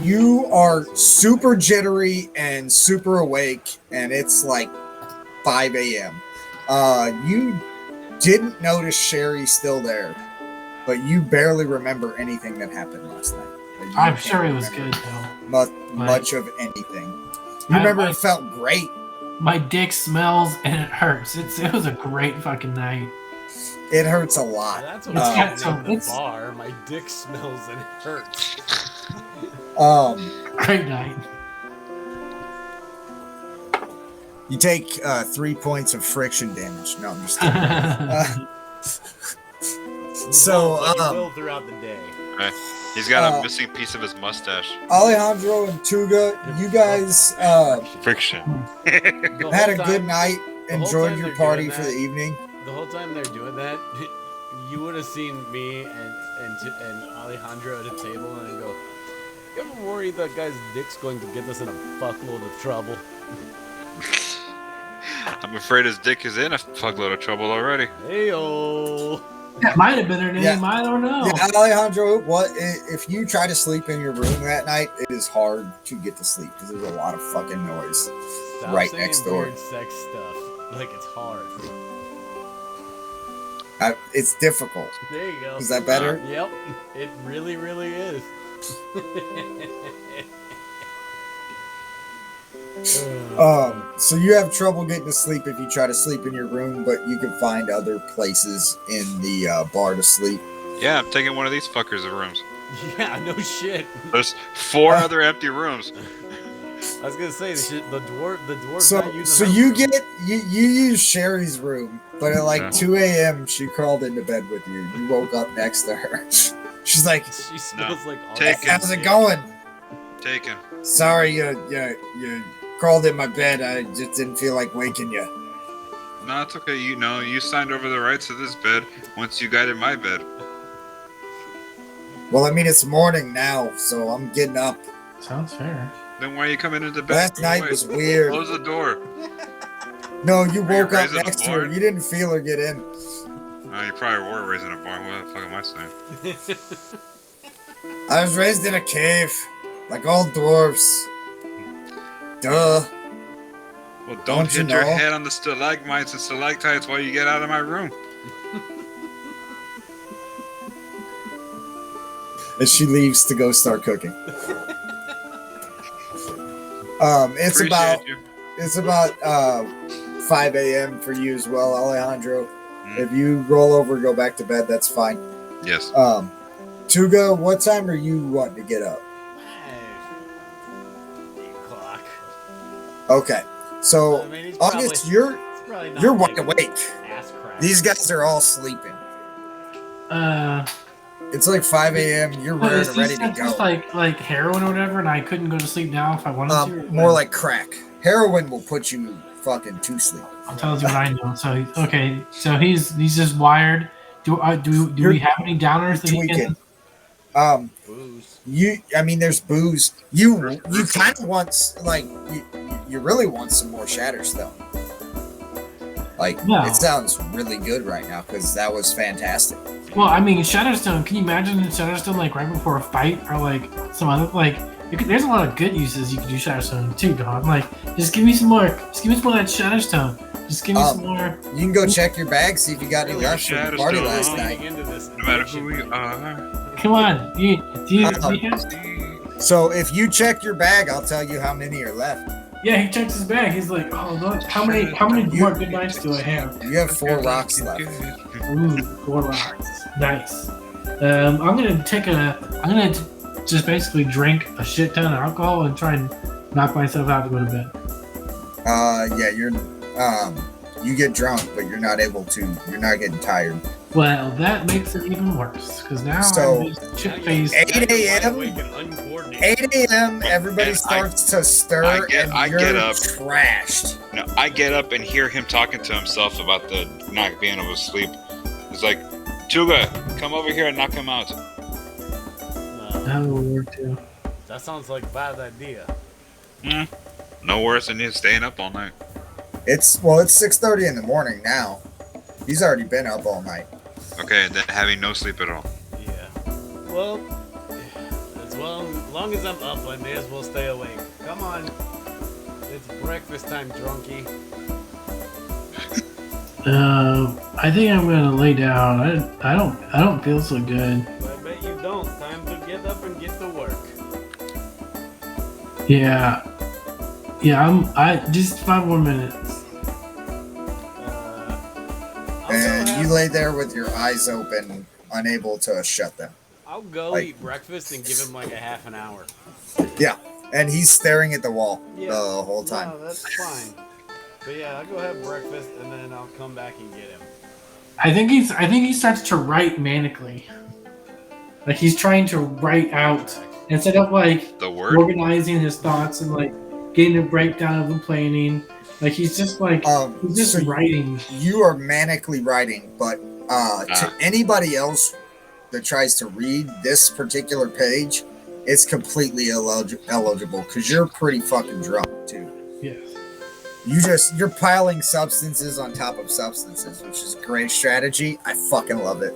you are super jittery and super awake, and it's like 5 a.m. You didn't notice Sherry still there, but you barely remember anything that happened last night. Like, you I'm can't sure it was remember good though. much of anything. You remember it felt great. My dick smells and it hurts. It was a great fucking night. It hurts a lot. That's what It's I'm got at some- the it's- bar. My dick smells and it hurts. Um, Great night. You take 3 points of friction damage. No, I'm just kidding. So, But you will throughout the day. Right. He's got a missing piece of his mustache. Alejandro and Tuga, you guys Friction. had a good night, enjoyed your party for the evening. The whole time they're doing that, you would have seen me and Alejandro at a table, and I go, "You ever worry that guy's dick's going to get us in a fuckload of trouble?" I'm afraid his dick is in a fuckload of trouble already. Heyo. That might have been her name. Yeah. I don't know. Yeah, Alejandro, what if you try to sleep in your room that night? It is hard to get to sleep because there's a lot of fucking noise Stop right saying next door. weird sex stuff. Like it's hard. It's difficult. There you go. Is that better? Yep. It really, really is. So you have trouble getting to sleep if you try to sleep in your room, but you can find other places in the bar to sleep. Yeah, I'm taking one of these fuckers of rooms. Yeah, no shit. There's 4 other empty rooms. I was gonna say the dwarf. So you use Sherry's room, but at like 2 a.m. she crawled into bed with you. You woke up next to her. She's like, she smells like "How's it going?" Taken. Sorry, you crawled in my bed. I just didn't feel like waking you. No, it's okay. You signed over the rights to this bed once you got in my bed. Well, I mean, it's morning now, so I'm getting up. Sounds fair. Then why are you coming into bed? Last night was weird. Close the door. No, you woke up raising a next to her. barn? You didn't feel her get in. Oh, you probably were raised in a barn. What the fuck am I saying? I was raised in a cave, like all dwarves. Duh. Well, don't Don't you hit your know? head on the stalagmites and stalactites while you get out of my room. As she leaves to go start cooking. It's Appreciate you. about 5 a.m. for you as well, Alejandro. Mm. If you roll over and go back to bed, that's fine. Yes. Tuga, what time are you wanting to get up? 8 o'clock. Okay, so I mean, he's August, probably- you're It's probably not you're like wide awake. ass crack. These guys are all sleeping. It's like 5 a.m. You're ready to go. Just like heroin or whatever, and I couldn't go to sleep now if I wanted to. More like crack. Heroin will put you fucking to sleep. I'll tell you what I know. So okay, so he's just wired. Do we have any downers that he Tweaking. can? Booze. There's booze. You kind of want you really want some more Shatterstone. No. It sounds really good right now because that was fantastic. Well, I mean, Shatterstone. Can you imagine Shatterstone like right before a fight or like some other there's a lot of good uses you can do Shatterstone too, dog. Like, just give me some more. Just give me some more of that Shatterstone. Just give me some more. You can go check your bag, see if you got any Really, left from the party Shatterstone. last night. No matter who we are. Come on, do you have? So if you check your bag, I'll tell you how many are left. Yeah, he checks his bag. He's like, oh look, how many more good nights do I have? You have 4 rocks left. Ooh, 4 rocks. Nice. I'm gonna just basically drink a shit ton of alcohol and try and knock myself out to go to bed. You get drunk, but you're not getting tired. Well, that makes it even worse because now So, I'm just shit faced. 8 a.m. Awake and uncoordinated. 8 a.m. Everybody And starts to stir, I and you're get up. trashed. No, I get up and hear him talking to himself about the not being able to sleep. He's like, Tuga, come over here and knock him out. That will work too. That sounds like a bad idea. No worse than you staying up all night. It's 6:30 in the morning now. He's already been up all night. Okay, and then having no sleep at all. Yeah. Well, as long as I'm up, I may as well stay awake. Come on. It's breakfast time, drunkie. I think I'm gonna lay down. I don't feel so good. I bet you don't. Time to get up and get to work. Yeah. I just 5 more minutes. And you lay there with your eyes open, unable to shut them. I'll go eat breakfast and give him like a half an hour. Yeah, and he's staring at the wall Yeah. the whole time. No, that's fine. But yeah, I'll go have breakfast and then I'll come back and get him. I think he starts to write manically. Like he's trying to write out instead of like The word? organizing his thoughts and like getting a breakdown of the planning. Like he's just So writing. you are manically writing, but to anybody else that tries to read this particular page, it's completely eligible because you're pretty fucking drunk too. Yes. You're piling substances on top of substances, which is a great strategy. I fucking love it.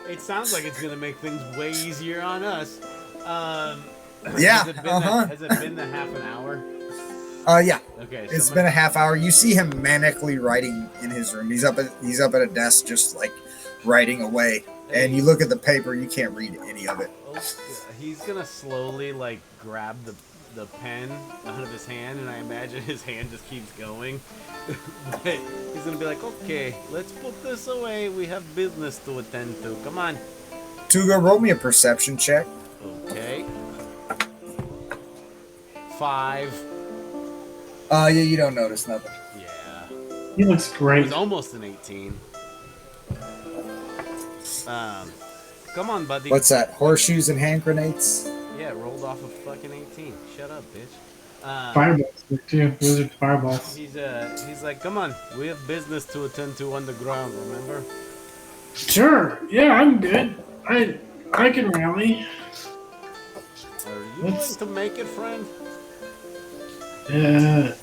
It sounds like it's gonna make things way easier on us. Yeah. Has it been the half an hour? Yeah. Okay. It's been a half hour. You see him manically writing in his room. He's up at a desk, just like writing away. And you look at the paper, you can't read any of it. He's gonna slowly like grab the pen out of his hand, and I imagine his hand just keeps going. But he's gonna be like, okay, let's put this away. We have business to attend to. Come on. Tuga, roll me a perception check. Okay. 5. Yeah, you don't notice nothing. Yeah. He looks It great. was almost an 18. Come on, buddy. What's that? Horseshoes and hand grenades? Yeah, rolled off of fucking 18. Shut up, bitch. Fireballs too. Those are fireballs. He's like, come on, we have business to attend to on the ground, remember? Sure. Yeah, I'm good. I can rally. Are you going to make it, friend? Yeah.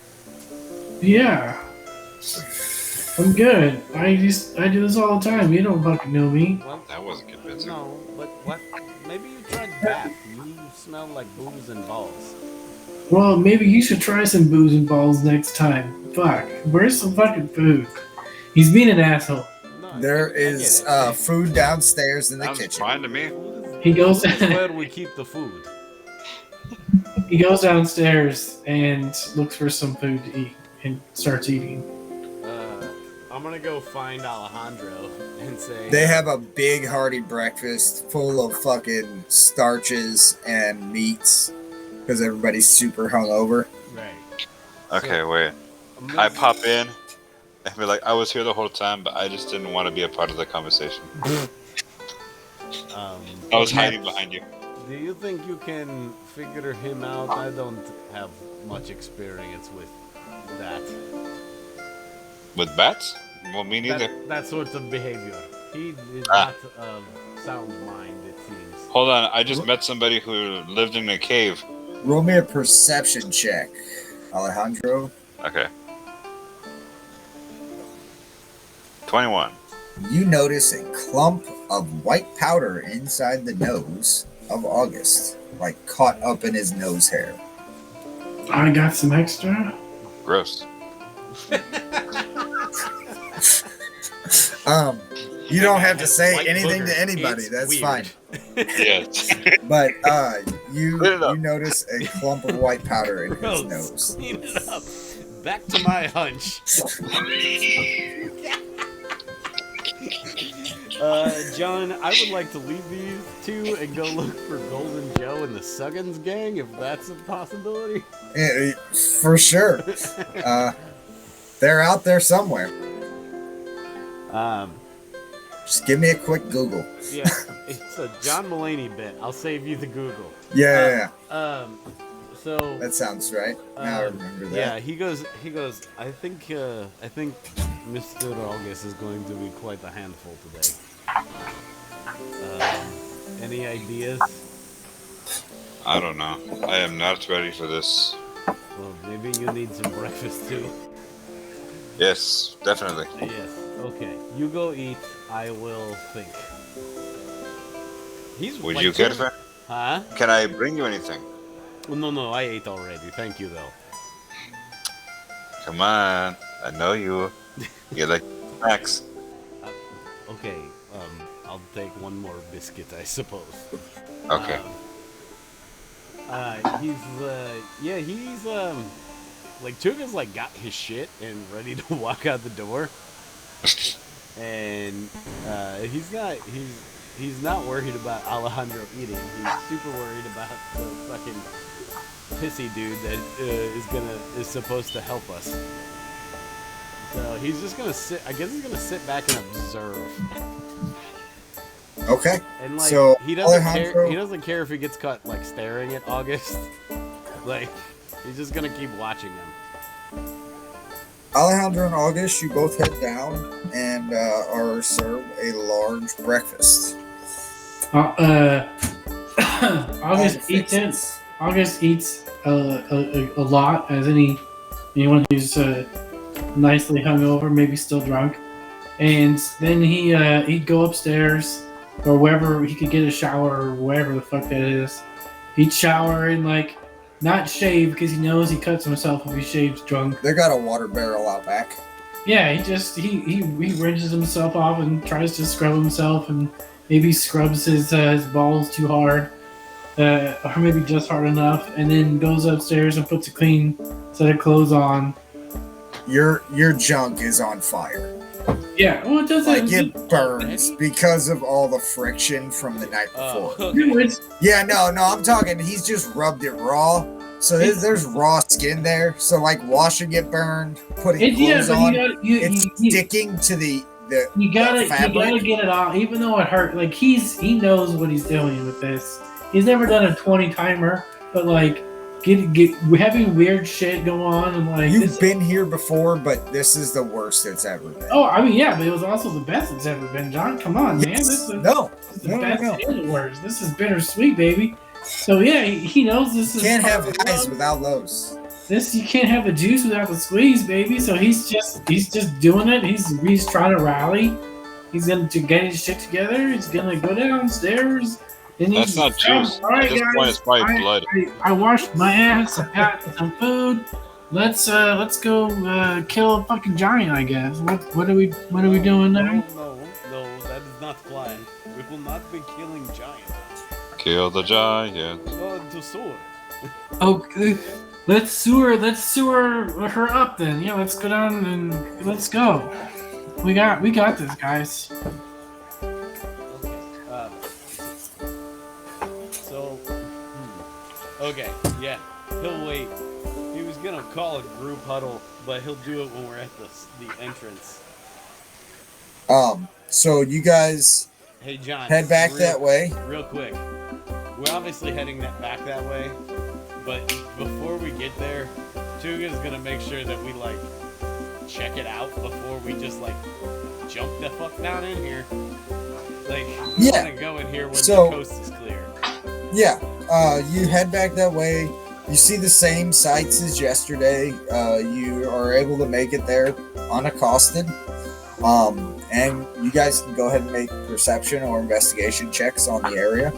I'm good. I do this all the time. You don't fucking know me. Well, That wasn't convincing. no, but what? Maybe you tried bath. You smell like booze and balls. Well, maybe you should try some booze and balls next time. Fuck. Where's some fucking food? He's being an asshole. No, There I get is it. food downstairs in the Sounds kitchen. fine to me. He goes This is where we keep the food. he goes downstairs and looks for some food to eat and starts eating. I'm gonna go find Alejandro and say They have a big hearty breakfast full of fucking starches and meats because everybody's super hungover. right. Okay, wait. I pop in and be like, I was here the whole time, but I just didn't want to be a part of the conversation. I was hiding behind you. Do you think you can figure him out? I don't have much experience with that. With bats? Well, me neither. That sort of behavior. He is not of sound mind, it seems. Hold on, I just met somebody who lived in a cave. Roll me a perception check, Alejandro. Okay. 21. You notice a clump of white powder inside the nose of August, like caught up in his nose hair. I got some extra. Gross. You don't have to say White anything booger. to anybody. It's That's weird. fine. Yes. But you Clean it up. notice a clump of white powder in his Gross. nose. Clean it up. Back to my hunch. John, I would like to leave these two and go look for Golden Joe and the Suggins gang, if that's a possibility. Yeah, for sure. They're out there somewhere. Just give me a quick Google. Yeah, it's a John Mulaney bit. I'll save you the Google. Yeah. So That sounds right. Now I remember that. yeah, he goes. I think Mr. August is going to be quite a handful today. Any ideas? I don't know. I am not ready for this. Well, maybe you need some breakfast too. Yes, definitely. Yes. Okay. You go eat. I will think. Would you care for? Huh? Can I bring you anything? Well, no, I ate already. Thank you, though. Come on. I know you. You like snacks. Okay. I'll take one more biscuit, I suppose. Okay. He's like Chuga's like got his shit and ready to walk out the door, and he's not worried about Alejandro eating. He's super worried about the fucking pissy dude that is supposed to help us. So he's just gonna sit. I guess he's gonna sit back and observe. Okay. And like So he doesn't care. Alejandro, He doesn't care if he gets caught like staring at August. Like he's just gonna keep watching him. Alejandro and August, you both head down and are served a large breakfast. August eats it. August eats a lot, as anyone who's nicely hungover, maybe still drunk, and then he'd go upstairs or wherever he could get a shower or wherever the fuck that is. He'd shower and like not shave because he knows he cuts himself if he shaves drunk. They got a water barrel out back. Yeah, he rinses himself off and tries to scrub himself, and maybe scrubs his balls too hard. Or maybe just hard enough, and then goes upstairs and puts a clean set of clothes on. Your junk is on fire. Yeah, well, it doesn't. Like it burns because of all the friction from the night before. Okay. Yeah, no, I'm talking. He's just rubbed it raw, so there's raw skin there. So like washing it burned, putting clothes on, it's sticking to the you gotta fabric. get it off, even though it hurt. Like he knows what he's doing with this. He's never done a 20 timer, but like having weird shit go on and like You've been here before, but this is the worst it's ever been. Oh, I mean, yeah, but it was also the best it's ever been, John. Come on, man. This is the best and the worst. This is bittersweet, baby. So yeah, he knows this is. Can't have highs without lows. This you can't have the juice without the squeeze, baby. So he's just doing it. He's trying to rally. He's gonna get his shit together. He's gonna go downstairs. That's not juice. All right, At this guys, point, it's probably blood. I washed my ass. I got some food. Let's go kill a fucking giant. I guess. What are we doing now? No, that is not flying. We will not be killing giants. Kill the giant. To soar. Okay, let's sewer her up then. Yeah, let's go down and let's go. We got this, guys. Okay, yeah, he'll wait. He was gonna call a group huddle, but he'll do it when we're at the entrance. So you guys Hey John, head back that way. Real quick. We're obviously heading back that way, but before we get there, Chuga's gonna make sure that we like check it out before we just like jump the fuck down in here. Like, we wanna go in here when the coast is clear. Yeah. You head back that way. You see the same sights as yesterday. You are able to make it there unaccosted. And you guys can go ahead and make perception or investigation checks on the area.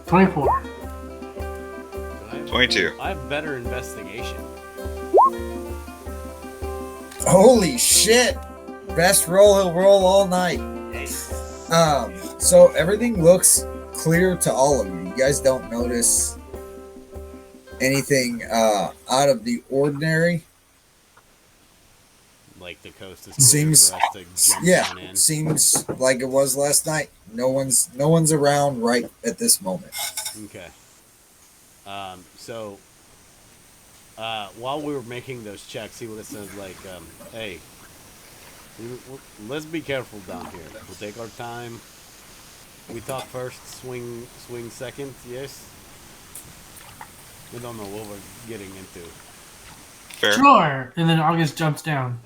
$24. 22. I have better investigation. Holy shit! Best roll he'll roll all night. So everything looks clear to all of you. You guys don't notice anything out of the ordinary. Like the coast is clear for us to jump down in. Seems like it was last night. No one's around right at this moment. Okay. So while we were making those checks, he would have said like, "Hey, let's be careful down here. We'll take our time. We talk first, swing second. Yes. We don't know what we're getting into." Fair. Sure. And then August jumps down.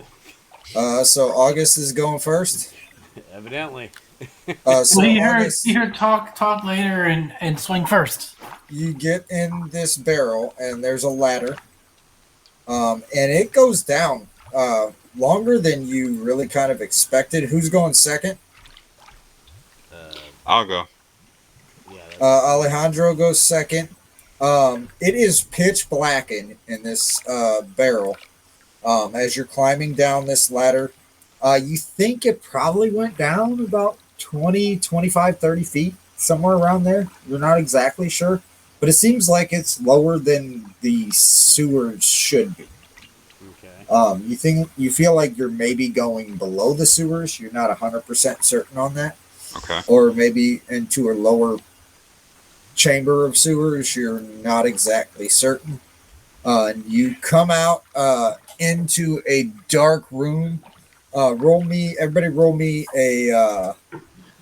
So August is going first. Evidently. So you August, heard talk later and swing first. you get in this barrel and there's a ladder, and it goes down longer than you really kind of expected. Who's going second? I'll go. Yeah. Alejandro goes second. It is pitch black in this barrel. As you're climbing down this ladder, you think it probably went down about 20, 25, 30 feet, somewhere around there. You're not exactly sure, but it seems like it's lower than the sewers should be. Okay. You feel like you're maybe going below the sewers. You're not 100% certain on that. Okay. or maybe into a lower chamber of sewers. You're not exactly certain. And you come out into a dark room. Everybody roll me a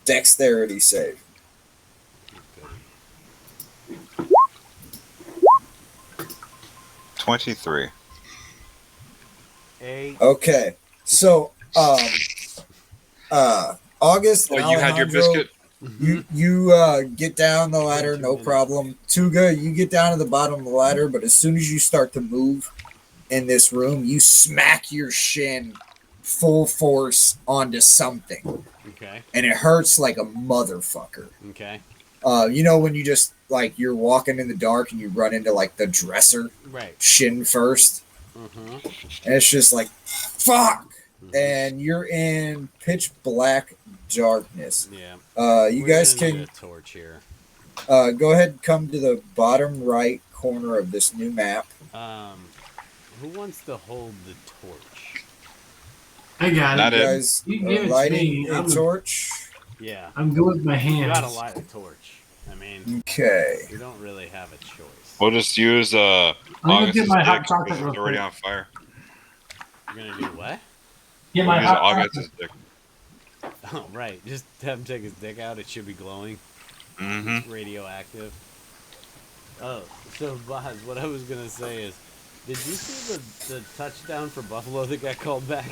dexterity save. 23. Okay, so August Oh, and you had your Alejandro, biscuit? you get down the ladder, 2 no minutes. problem. Tuga, you get down to the bottom of the ladder, but as soon as you start to move in this room, you smack your shin full force onto something, Okay. and it hurts like a motherfucker. Okay. You know when you just like you're walking in the dark and you run into like the dresser Right. shin first, Mm-hmm. and it's just like fuck, Mhm. and you're in pitch black darkness. Yeah. You We're guys gonna need a can torch here. go ahead and come to the bottom right corner of this new map. Who wants to hold the torch? I got Not You it. it. guys You are give it to lighting me. a torch. Yeah. I'm good with my You gotta hands. light a torch. I mean, Okay. we don't really have a choice. We'll just use I'm gonna get August's my dick hot chocolate because real it's already quick. on fire. You're gonna do what? Get We'll my use hot August's chocolate. dick. Oh, right. Just have him take his dick out. It should be glowing. Mm-hmm. It's radioactive. Oh, so Boz, what I was gonna say is, did you see the touchdown for Buffalo that got called back?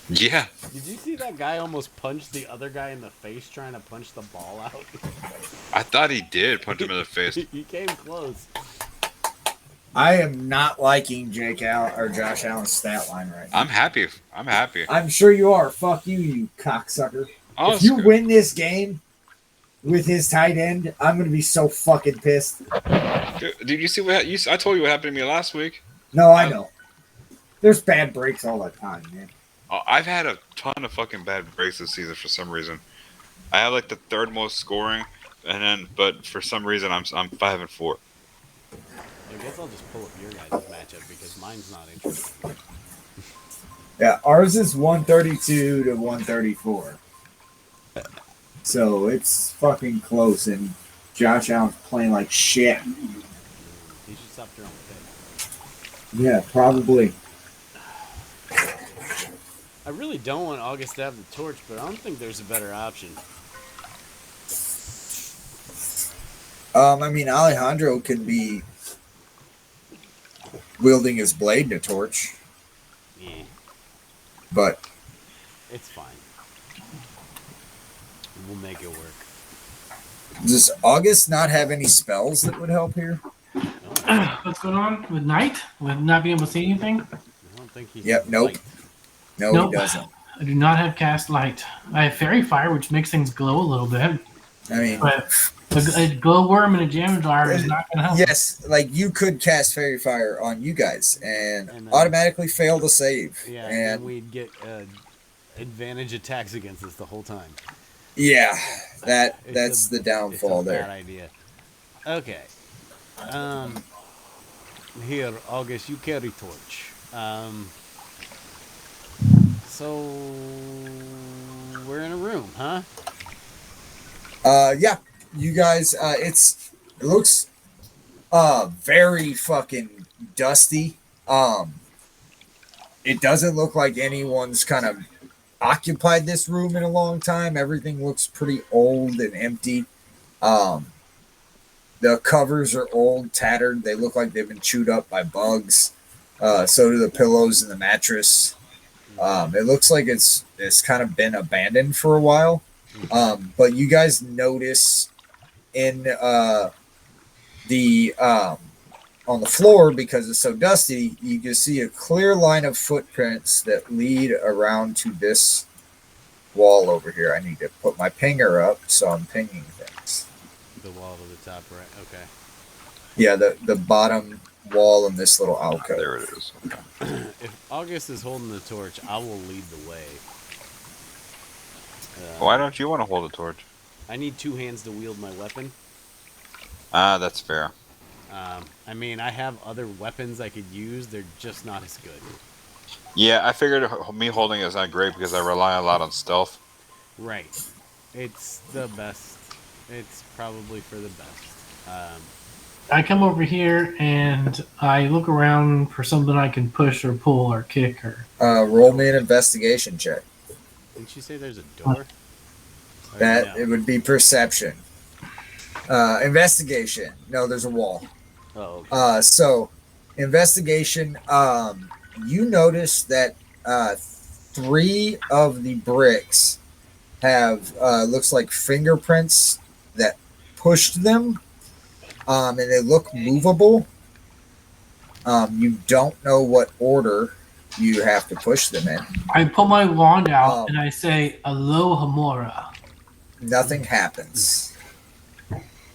Yeah. Did you see that guy almost punched the other guy in the face trying to punch the ball out? I thought he did punch him in the face. He came close. I am not liking Josh Allen's stat line right now. I'm happy. I'm happy. I'm sure you are. Fuck you, you cocksucker. Oh, If you it's good. win this game with his tight end, I'm gonna be so fucking pissed. Dude, did you see what I told you what happened to me last week? No, I know. There's bad breaks all the time, man. I've had a ton of fucking bad breaks this season for some reason. I have like the third most scoring, but for some reason I'm 5-4. I guess I'll just pull up your guys' matchup because mine's not interesting. Yeah, ours is 132 to 134. So it's fucking close, and Josh Allen's playing like shit. You should stop throwing the Yeah, probably. I really don't want August to have the torch, but I don't think there's a better option. I mean, Alejandro can be wielding his blade to torch, Yeah, but it's fine. We'll make it work. does August not have any spells that would help here? What's going on with night? With not being able to see anything? I don't think he's. Yep, nope. light. No, Nope. he doesn't. I do not have cast light. I have fairy fire, which makes things glow a little bit, I mean, but a glowworm and a jam jar is not going to help. yes, like you could cast Fairy Fire on you guys and And then- automatically fail to save. Yeah, and then and we'd get advantage attacks against us the whole time. yeah, that's It's the It's downfall a bad there. idea. Okay. Here, August, you carry torch. So we're in a room, huh? Yeah, you guys, it looks very fucking dusty. It doesn't look like anyone's kind of occupied this room in a long time. Everything looks pretty old and empty. The covers are old, tattered. They look like they've been chewed up by bugs. So do the pillows and the mattress. It looks like it's kind of been abandoned for a while. But you guys notice in the on the floor, because it's so dusty, you can see a clear line of footprints that lead around to this wall over here. I need to put my pinger up, so I'm pinging things. The wall to the top right. Okay. Yeah, the bottom wall in this little alcove. There it is. If August is holding the torch, I will lead the way. Why don't you want to hold the torch? I need two hands to wield my weapon. Ah, that's fair. I mean, I have other weapons I could use. They're just not as good. Yeah, I figured me holding it is not great because I rely a lot on stealth. Right. It's the best. It's probably for the best. I come over here and I look around for something I can push or pull or kick or. Roll me an investigation check. Didn't you say there's a door? Or That no? it would be perception. Investigation. No, there's a wall. Oh, okay. So investigation. You notice that 3 of the bricks have looks like fingerprints that pushed them, and they look movable. You don't know what order you have to push them in. I pull my wand out Um, and I say, Alohamora. Nothing happens.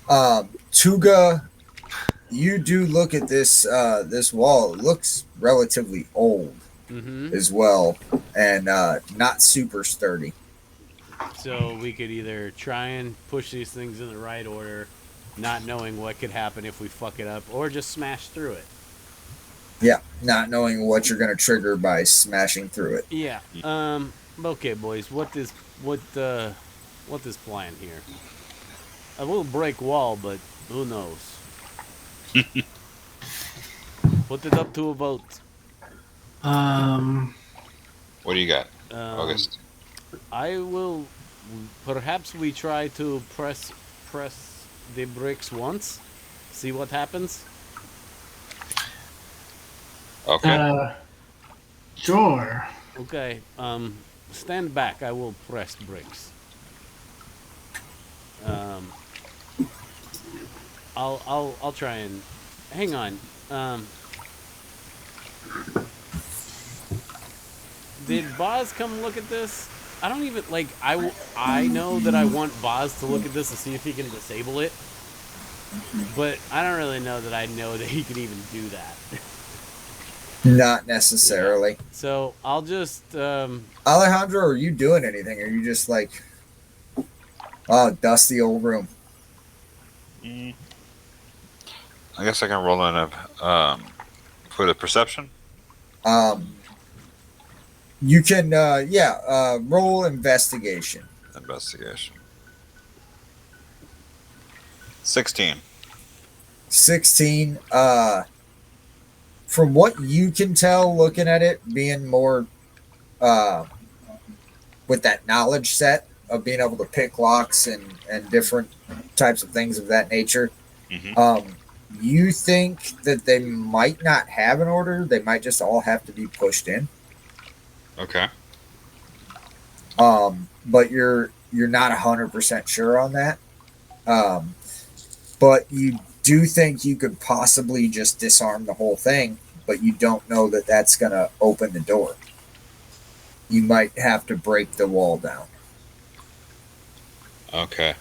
Tuga, you do look at this wall. It looks relatively old Mm-hmm. as well, and not super sturdy. So we could either try and push these things in the right order, not knowing what could happen if we fuck it up, or just smash through it. Yeah, not knowing what you're going to trigger by smashing through it. Yeah. Okay, boys. What this plan here? A little break wall, but who knows? Put it up to a vote. What do you got, Um, August? I will. Perhaps we try to press the bricks once, see what happens. Okay. Sure. Okay. Stand back. I will press bricks. I'll try and hang on. Did Boz come look at this? I don't even like. I know that I want Boz to look at this and see if he can disable it, but I don't really know that I know that he can even do that. Not necessarily. So I'll just. Alejandro, are you doing anything? Are you just like, oh, dusty old room? I guess I can roll in a for the perception. You can, roll investigation. Investigation. 16. 16. From what you can tell, looking at it, being more with that knowledge set of being able to pick locks and different types of things of that nature, you think that they might not have an order. They might just all have to be pushed in. Okay. But you're not 100% sure on that. But you do think you could possibly just disarm the whole thing, but you don't know that that's going to open the door. You might have to break the wall down. Okay.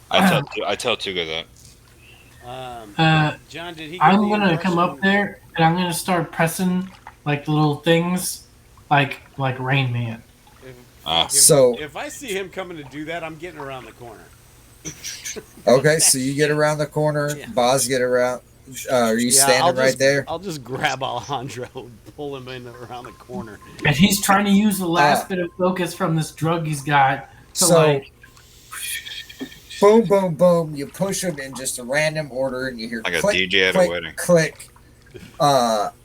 I tell Tuga that. John, did he? I'm gonna come up there and I'm gonna start pressing like the little things, like Rain Man. If I see him coming to do that, I'm getting around the corner. Okay, so you get around the corner. Yeah. Boz get around. Are you standing right there? I'll just grab Alejandro and pull him in around the corner. And he's trying to use the last bit of focus from this drug he's got to So- like. Boom, boom, boom. You push them in just a random order, and you hear Like a click, DJ at a click, wedding. click.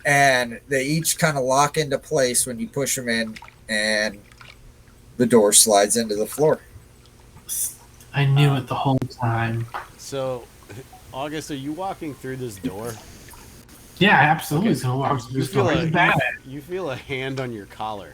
And they each kind of lock into place when you push them in, and the door slides into the floor. I knew it the whole time. So, August, are you walking through this door? Yeah, absolutely. Okay. So watch You this feel story. a, He's bad. you feel a hand on your collar.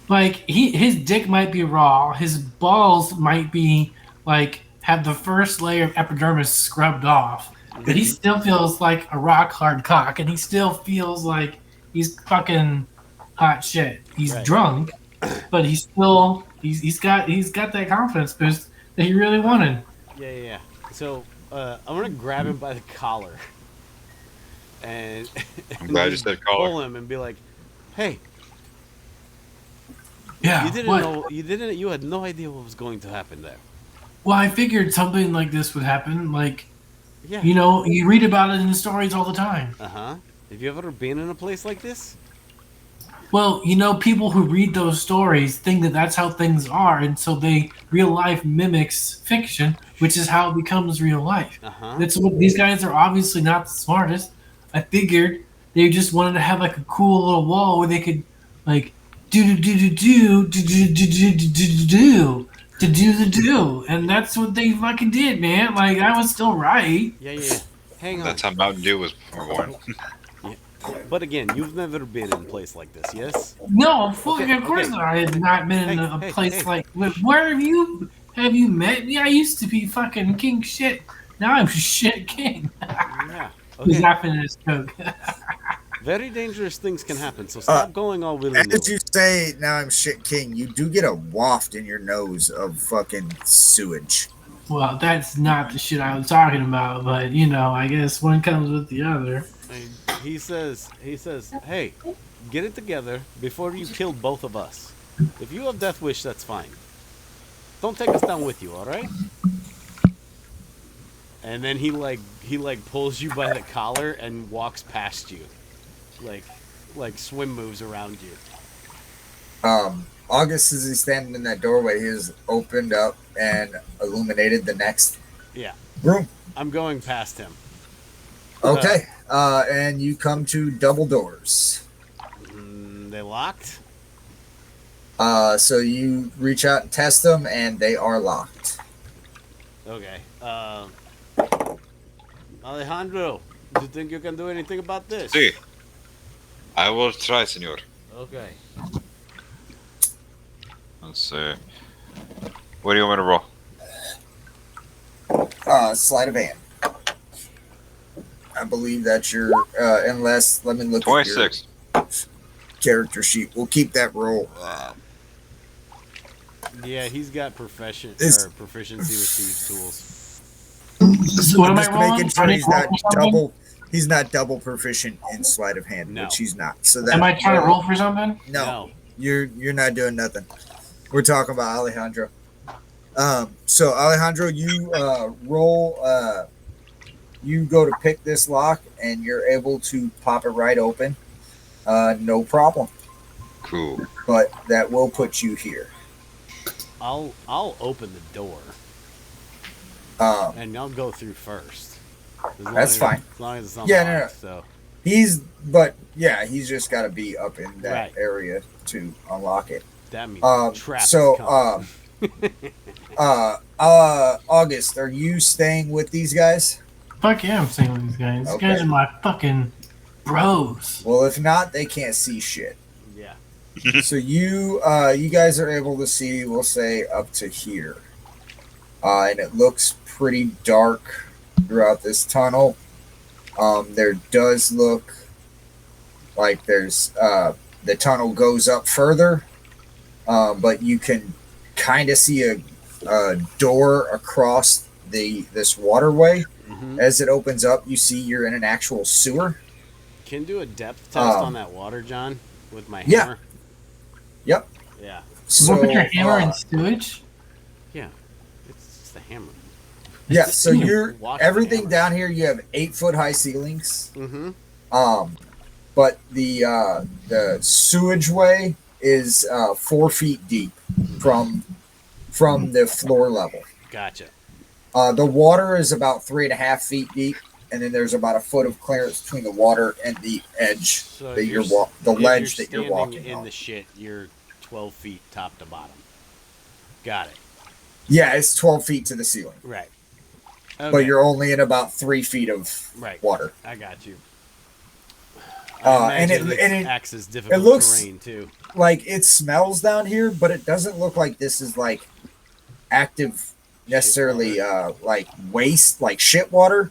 Like his dick might be raw, his balls might be like have the first layer of epidermis scrubbed off, but he still feels like a rock hard cock, and he still feels like he's fucking hot shit. He's Right. drunk, but he's still he's got that confidence boost that he really wanted. Yeah. So, I'm gonna grab him by the collar, and I'm glad you just said collar. pull him and be like, "Hey, Yeah. you didn't what? know. You had no idea what was going to happen there." Well, I figured something like this would happen. Like, Yeah. you know, you read about it in the stories all the time. Have you ever been in a place like this? Well, people who read those stories think that that's how things are, and so real life mimics fiction, which is how it becomes real life. Uh-huh. That's what these guys are obviously not the smartest. I figured they just wanted to have like a cool little wall where they could like do the do, and that's what they fucking did, man. Like I was still right. Yeah. Hang on. That's how Mountain Dew was born. Yeah. But again, you've never been in a place like this, yes? No, fucking, Okay, of course okay. not. I have not been in Hey, a hey, place hey. like. Where have you met me? I used to be fucking king shit. Now I'm shit king. Yeah. He's Okay. laughing at his joke. Very dangerous things can happen, so stop going all willy As nilly. you say, now I'm shit king. You do get a waft in your nose of fucking sewage. Well, that's not the shit I was talking about, but I guess one comes with the other. And he says, hey, get it together before you kill both of us. If you have death wish, that's fine. Don't take us down with you, all right? And then he pulls you by the collar and walks past you, like like swim moves around you. August, as he's standing in that doorway, he has opened up and illuminated the next Yeah, room. I'm going past him. Okay, and you come to double doors. They locked. So you reach out and test them, and they are locked. Okay. Alejandro, do you think you can do anything about this? See, I will try, senor. Okay. Let's see. What do you want me to roll? Sleight of hand. I believe that's your unless let me look at 26. your character sheet. We'll keep that roll. Yeah, he's got proficiency It's- with thieves tools. So what am I Just rolling? making sure I need he's to roll not for something? double. He's not double proficient in sleight of hand, No. which he's not. So that Am I trying to roll for something? No, you're not doing nothing. We're talking about Alejandro. So Alejandro, you roll. You go to pick this lock, and you're able to pop it right open. No problem. Cool. But that will put you here. I'll open the door Um, and I'll go through first. That's fine. As long as it's Yeah, unlocked. no. So he's just got to be up in that Right. area to unlock it. that means trap. So, is coming. August, are you staying with these guys? Fuck yeah, I'm staying with these guys. These guys Okay. are my fucking bros. Well, if not, they can't see shit. Yeah. So you guys are able to see, we'll say, up to here, and it looks pretty dark throughout this tunnel. There does look like there's the tunnel goes up further, but you can kind of see a door across this waterway. Hmm. As it opens up, you see you're in an actual sewer. Can do a depth test Um, on that water, John, with my yeah. hammer. Yep. Yeah. So We'll put your hammer in sewage. Yeah. It's just a hammer. yeah, so you're Walking everything hammer. down here. You have 8-foot high ceilings. Mm-hmm. But the sewage way is 4 feet deep from the floor level. Gotcha. The water is about 3.5 feet deep, and then there's about a foot of clearance between the water and the edge So that if you're you're the if ledge you're that you're standing walking in on. the shit, you're 12 feet top to bottom. Got it. Yeah, it's 12 feet to the ceiling, Right. but Okay. you're only in about 3 feet of Right. water. I got you. And imagine it acts as difficult looks- terrain too. Like it smells down here, but it doesn't look like this is like active necessarily like waste, like shit water.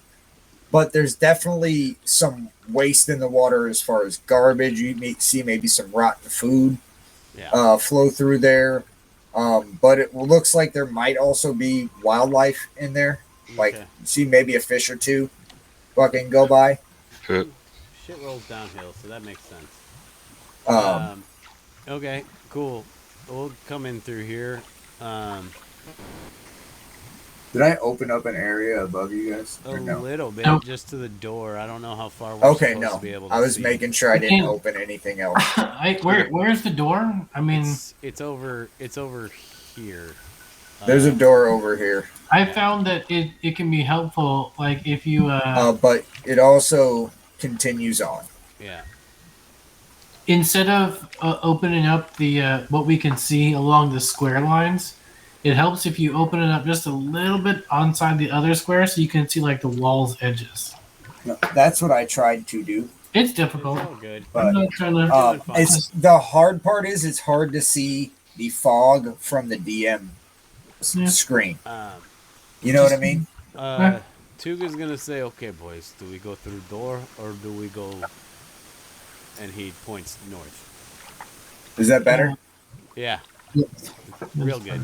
But there's definitely some waste in the water as far as garbage. You may see maybe some rotten food Yeah. flow through there. But it looks like there might also be wildlife in there. Like Okay. you see maybe a fish or two fucking go by. Shit rolls downhill, so that makes sense. Um, Okay, cool. We'll come in through here. Did I open up an area above you guys? A Or no? little bit, Nope. just to the door. I don't know how far we're Okay, supposed no. to be able to I was see. making sure I didn't Yeah. open anything else. Where's the door? I mean, It's over here. There's a door over here. I found that it can be helpful, like if you But it also continues on. Yeah. instead of opening up the what we can see along the square lines, it helps if you open it up just a little bit onside the other square, so you can see like the wall's edges. No, that's what I tried to do. It's It's difficult. all good. But I'm not trying to. Doing fine. it's the hard part is it's hard to see the fog from the DM Yeah. screen. Um, You know what I mean? Tuga's gonna say, "Okay, boys, do we go through the door or do we go?" And he points north. Is that better? Yeah, Yeah. real good.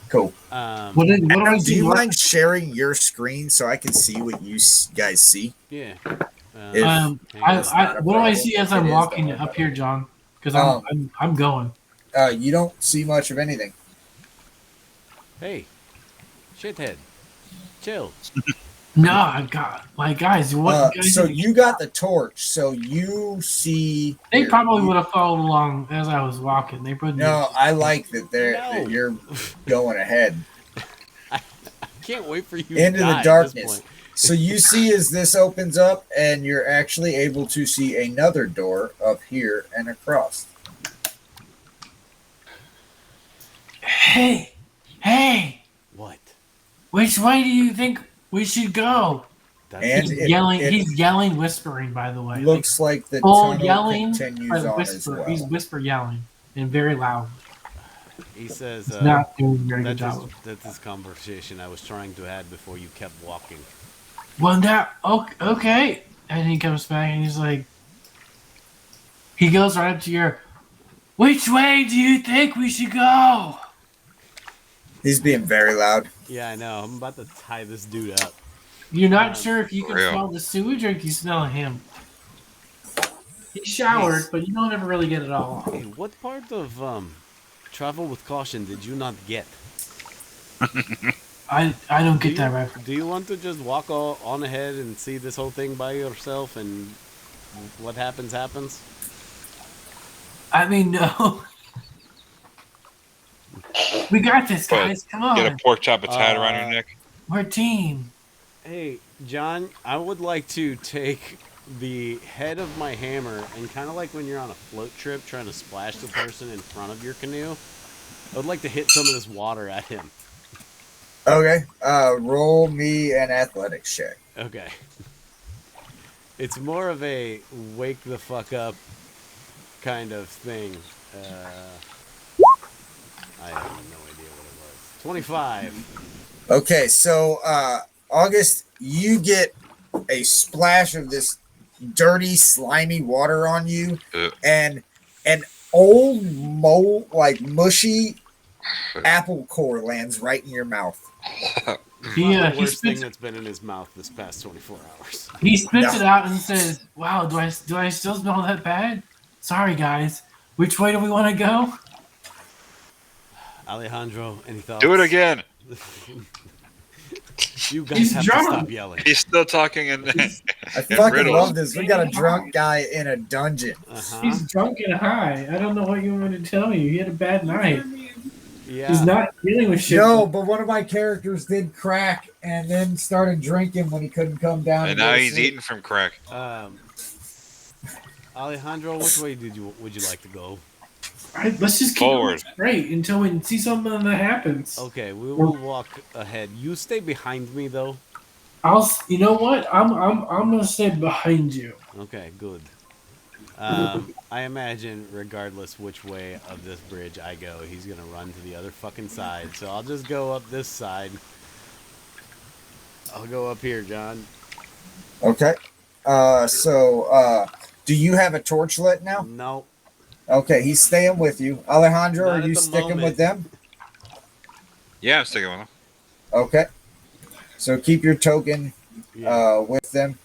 Cool. What do I Adam, do see? you What- mind sharing your screen so I can see what you guys see? Yeah. If- hang It's on. not a What do I problem. see as If it I'm is, walking don't up worry here, John? Because Um, I'm going. You don't see much of anything. Hey, shithead, chill. No, I got like guys. What? Guys, So you got the torch, so you see. they here, probably you- would have followed along as I was walking. They probably No, I like that No. that you're going ahead Can't wait for you into to die the at darkness. this point. So you see as this opens up, and you're actually able to see another door up here and across. Hey, What? which way do you think we should go? That's And He's it- yelling. it He's yelling, whispering. By the way, Looks like the full tunnel yelling, continues but on as whisper. well. He's whisper yelling and very loud. he says. He's not doing a very good That's job. that's this conversation I was trying to have before you kept walking. Well, now, okay. And he comes back and he's like, he goes right up to your, which way do you think we should go? He's being very loud. Yeah, I know. I'm about to tie this dude up. You're not sure if you For can real. smell the sewage or if you smell him. He showered, but you don't ever really get it all off. Hey, what part of travel with caution did you not get? I don't Do get that you- reference. Do you want to just walk all on ahead and see this whole thing by yourself and what happens happens? I mean, no. We got this, guys. Come Get a on. pork chop tied around your neck. We're a team. Hey, John, I would like to take the head of my hammer and kind of like when you're on a float trip trying to splash the person in front of your canoe, I would like to hit some of this water at him. Okay. Roll me an athletics check. Okay. It's more of a wake the fuck up kind of thing. I have no idea what it was. 25. Okay, so August, you get a splash of this dirty, slimy water on you, Ugh. and an old like mushy apple core lands right in your mouth. He, the he worst thing spits, that's been in his mouth this past 24 hours. he spits No. it out and says, wow, do I still smell that bad? Sorry, guys. Which way do we want to go? Alejandro, any thoughts? Do it again. You guys He's have drunk. to stop yelling. He's still talking in, I in fucking riddles. love this. We got a drunk guy in a dungeon. Uh-huh. He's drunk and high. I don't know what you want me to tell you. He had a bad night. Yeah. He's not dealing with shit. No, but one of my characters did crack and then started drinking when he couldn't come down. And go now to he's sleep. eating from crack. Alejandro, which way would you like to go? Let's just keep Forward. going straight until we see something that happens. Okay, we will walk ahead. You stay behind me though. You know what? I'm gonna stay behind you. Okay, good. I imagine, regardless which way of this bridge I go, he's gonna run to the other fucking side. So I'll just go up this side. I'll go up here, John. Okay. Do you have a torch lit now? No. Okay, he's staying with you. Alejandro, Not are at you the sticking moment. with them? Yeah, I'm sticking with him. Okay. So keep your token Yeah. with them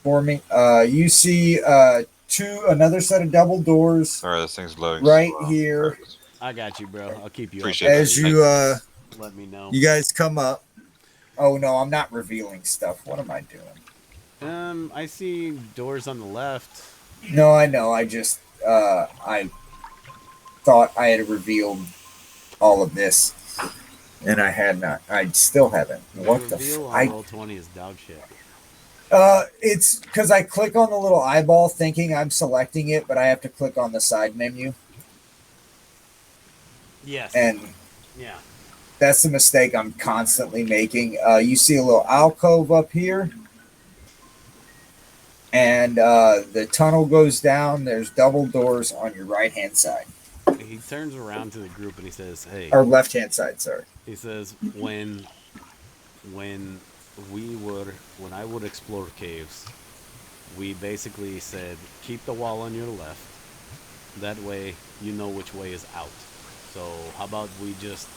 for me. You see another set of double doors Sorry, this thing's loading. right here I got you, bro. I'll keep you. Appreciate it. as you let me know. You guys come up. Oh no, I'm not revealing stuff. What am I doing? I see doors on the left. No, I know. I just I thought I had revealed all of this, and I had not. I still haven't. What the? Reveal F- on I Roll20 is dog shit. It's because I click on the little eyeball thinking I'm selecting it, but I have to click on the side menu, Yes. and Yeah. that's the mistake I'm constantly making. You see a little alcove up here, and the tunnel goes down. There's double doors on your right hand side, He turns around to the group and he says, "Hey." or left hand side. Sorry. He says, when when I would explore caves, we basically said keep the wall on your left. That way you know which way is out. So how about we just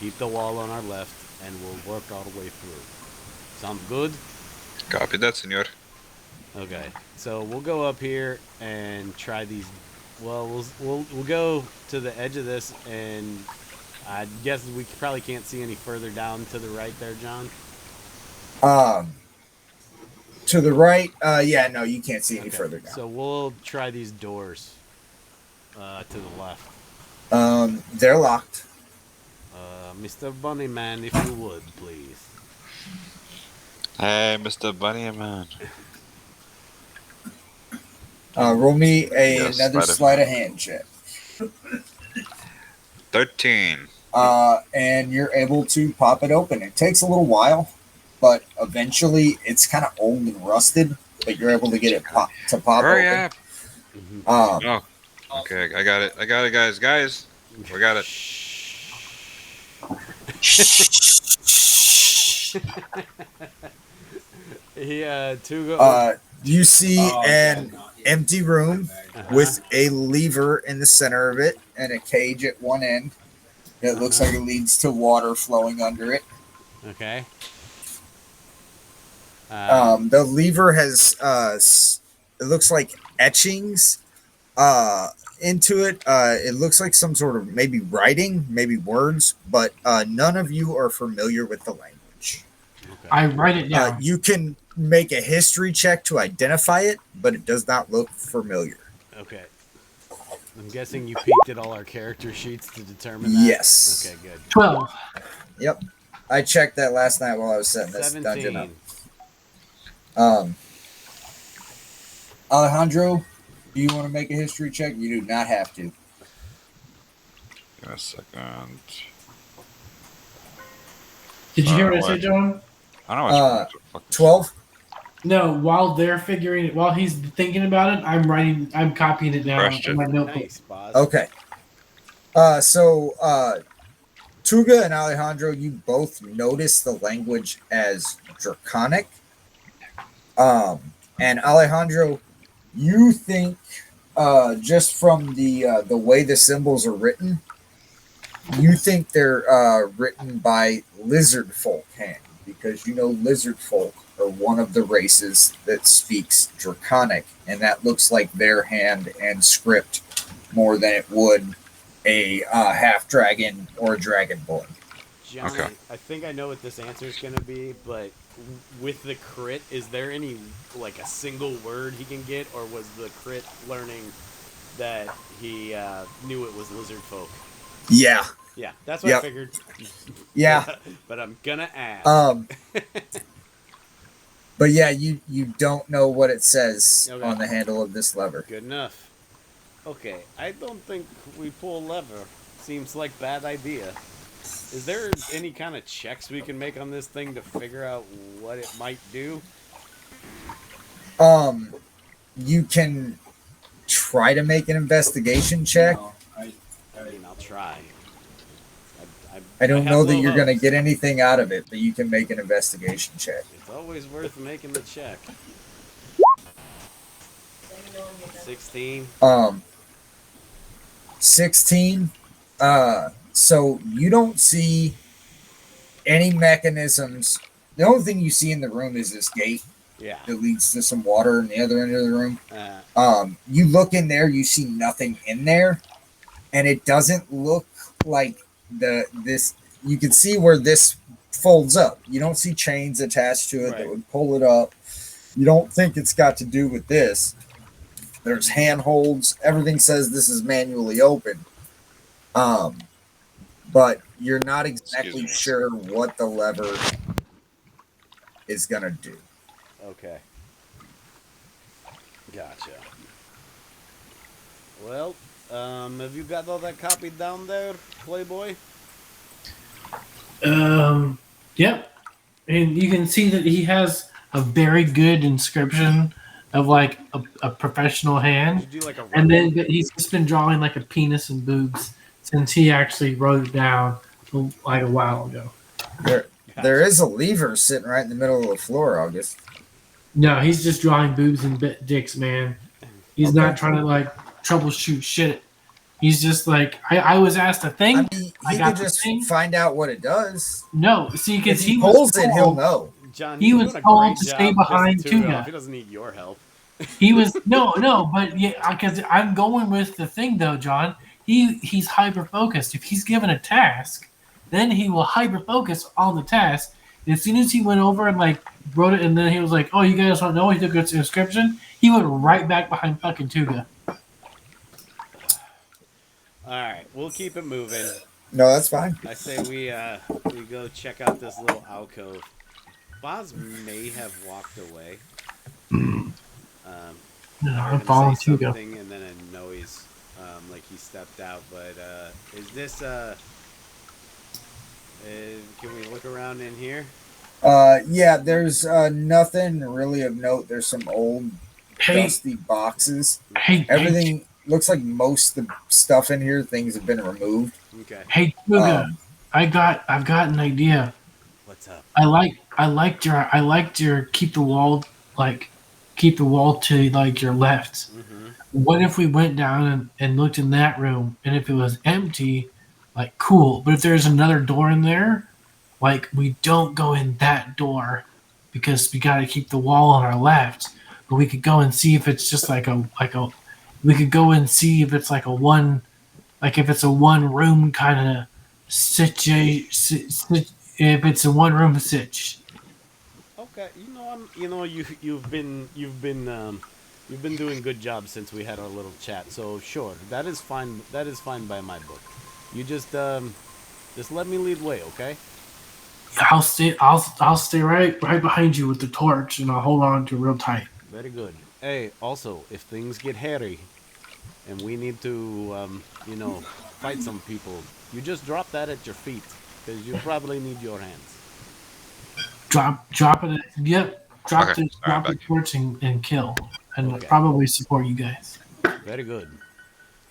keep the wall on our left and we'll work our way through. Sound good? Copy that, senor. Okay. So we'll go up here and try these. Well, we'll go to the edge of this, and I guess we probably can't see any further down to the right there, John. To the right. Yeah, no, you can't see any Okay. further down. So we'll try these doors to the left. They're locked. Mr. Bunnyman, if you would, please. Hey, Mr. Bunny Man. Roll me Yes, another sleight of hand check. 13. And you're able to pop it open. It takes a little while, but eventually it's kind of old and rusted, but you're able to get it pop Hurry open. up. Um, Oh, okay, I got it, guys. Guys, we got it. You see an empty room with a lever in the center of it and a cage at one end. It looks like it leads to water flowing under it. Okay. The lever has it looks like etchings into it. It looks like some sort of maybe writing, maybe words, but none of you are familiar with the language. Okay. I write it down. You can make a history check to identify it, but it does not look familiar. Okay. I'm guessing you peeked at all our character sheets to determine that? Yes. Okay, good. 12. Yep. I checked that last night while I was setting this dungeon up. 17. Alejandro, do you want to make a history check? You do not have to. Give me a second. Did you hear what I said, John? I don't know what 12? No, while he's thinking about it, I'm copying it down Question. in my notebook. Nice, boss. Okay. So Tuga and Alejandro, you both notice the language as Draconic. And Alejandro, you think just from the way the symbols are written, you think they're written by lizard folk hand, because you know lizard folk are one of the races that speaks Draconic, and that looks like their hand and script more than it would a half dragon or a dragonborn. John, Okay. I think I know what this answer is going to be, but with the crit, is there any, like, a single word he can get, or was the crit learning that he knew it was lizard folk? Yeah. Yeah, that's what I figured. Yeah. But I'm going to ask. But yeah, you don't know what it says Okay. on the handle of this lever. Good enough. Okay, I don't think we pull lever. Seems like bad idea. Is there any kind of checks we can make on this thing to figure out what it might do? You can try to make an investigation check. I mean, I'll try. I don't have know that low you're going to hopes. get anything out of it, but you can make an investigation check. It's always worth making the check. 16. 16. So you don't see any mechanisms. The only thing you see in the room is this gate Yeah. that leads to some water in the other end of the room. Uh, You look in there, you see nothing in there, and it doesn't look like this you can see where this folds up. You don't see chains attached to it that Right. would pull it up. You don't think it's got to do with this. There's handholds. Everything says this is manually open. But you're not exactly me. sure what the lever is gonna do. Okay. Gotcha. Well, have you got all that copied down there, Playboy? Yep. And you can see that he has a very good inscription of like a professional hand. Did you do like a And then Roman? but he's just been drawing like a penis and boobs since he actually wrote it down like a while ago. There is a lever sitting right in the middle of the floor, August. No, he's just drawing boobs and dicks, man. He's Okay. not trying to like troubleshoot shit. He's just like I was asked a thing. I mean, I he got could the just thing. find out what it does. No, see, If because he he pulls was it, he'll told, know. John, He you're was doing a told great to job stay behind pissing Tuga Tuga. off. He doesn't need your help. He was no, but yeah, because I'm going with the thing though, John. He's hyper focused. If he's given a task, then he will hyper focus on the task. And as soon as he went over and like wrote it, and then he was like, "Oh, you guys don't know," he took its inscription. He went right back behind fucking Tuga. All right, we'll keep it moving. No, that's fine. I say we go check out this little alcove. Boz may have walked away. No, I I'm heard him following say Tuga. something, and then a noise, like he stepped out. But is this? Can we look around in here? Yeah, there's nothing really of note. There's some old Hey, dusty boxes. hey, Everything looks like most of the stuff in here, things have been removed. Okay, hey, Tuga. Um, I've got an idea. what's up? I liked your keep the wall to like your left. Mm-hmm. What if we went down and looked in that room, and if it was empty, like cool. But if there's another door in there, like we don't go in that door because we got to keep the wall on our left. But we could go and see if it's just like a. We could go and see if it's like a one, like if it's a one room kind of situation. If it's a one room sitch. Okay, you've been doing good job since we had our little chat. So sure, that is fine. That is fine by my book. You just let me lead way, okay? I'll stay right behind you with the torch, and I'll hold on to it real tight. Very good. Hey, also, if things get hairy, and we need to, fight some people, you just drop that at your feet, because you probably need your hands. Drop it. Yep. Drop Okay, the alright, back. torch and kill, and Okay. probably support you guys. Very good.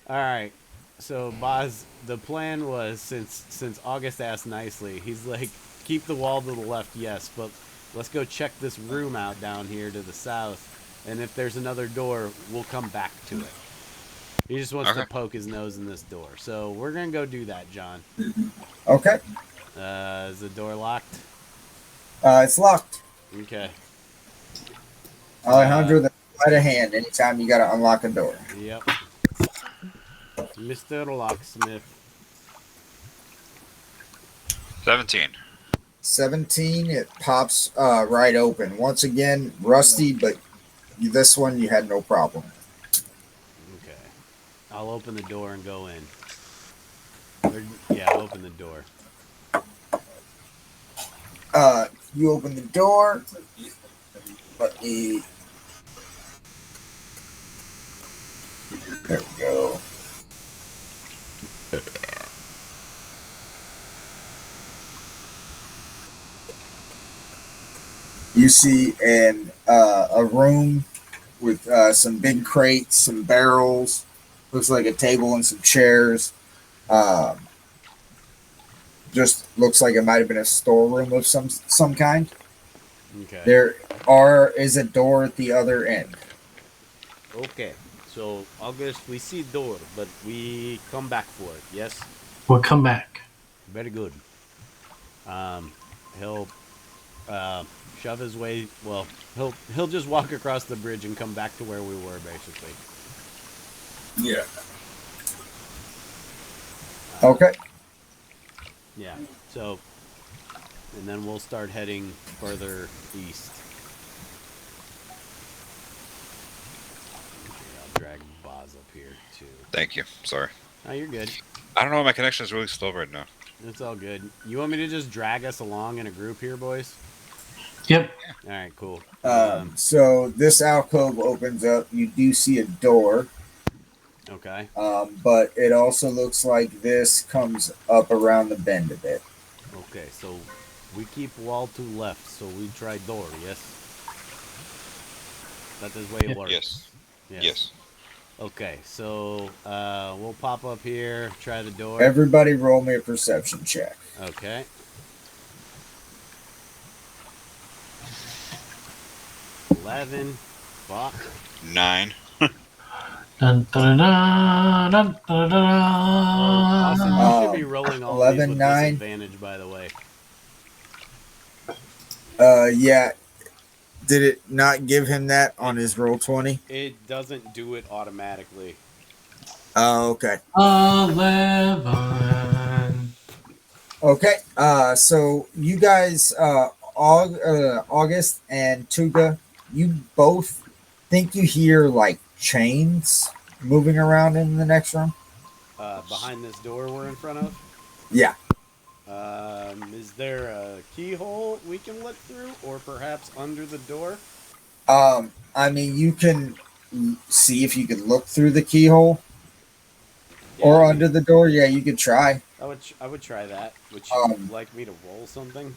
All right. So, Boz, the plan was since August asked nicely, he's like, keep the wall to the left, yes, but let's go check this room out down here to the south, and if there's another door, we'll come back to it. He just wants to Okay. poke his nose in this door, so we're gonna go do that, John. Okay. Is the door locked? It's locked. Okay. Alejandro, the sleight of hand. Anytime you got to unlock a door. Yep. Mr. Locksmith. 17. 17, it pops right open. Once again, rusty, but this one you had no problem. Okay. I'll open the door and go in. I'll open the door. You open the door. Let me. There we go. You see a room with some big crates, some barrels. Looks like a table and some chairs. Just looks like it might have been a storeroom of some kind. Okay. There is a door at the other end. Okay. So, August, we see door, but we come back for it, yes? We'll come back. Very good. He'll shove his way. Well, he'll just walk across the bridge and come back to where we were, basically. Yeah. Okay. Yeah. So, and then we'll start heading further east. Here, I'll drag Boz up here too. Thank you. Sorry. Oh, you're good. I don't know. My connection is really slow right now. It's all good. You want me to just drag us along in a group here, boys? Yep. All right, cool. So this alcove opens up. You do see a door, Okay. but it also looks like this comes up around the bend a bit. Okay, so we keep wall to left, so we try door, yes? That is way it works. Yes. Yes. Okay, so we'll pop up here, try the door. Everybody roll me a perception check. Okay. $11. Fuck. 9. Dun, dun, dun, dun, dun, dun, Austin, dun. you should be rolling all 11, these with 9. disadvantage, by the way. Yeah. Did it not give him that on his roll 20? It doesn't do it automatically. Oh, okay. 11. Okay. So you guys, August and Tuga, you both think you hear like chains moving around in the next room? Behind this door we're in front of? Yeah. Is there a keyhole we can look through, or perhaps under the door? I mean, you can see if you can look through the keyhole or I mean, under the door. Yeah, you could try. I would try that. Would you like me to roll something?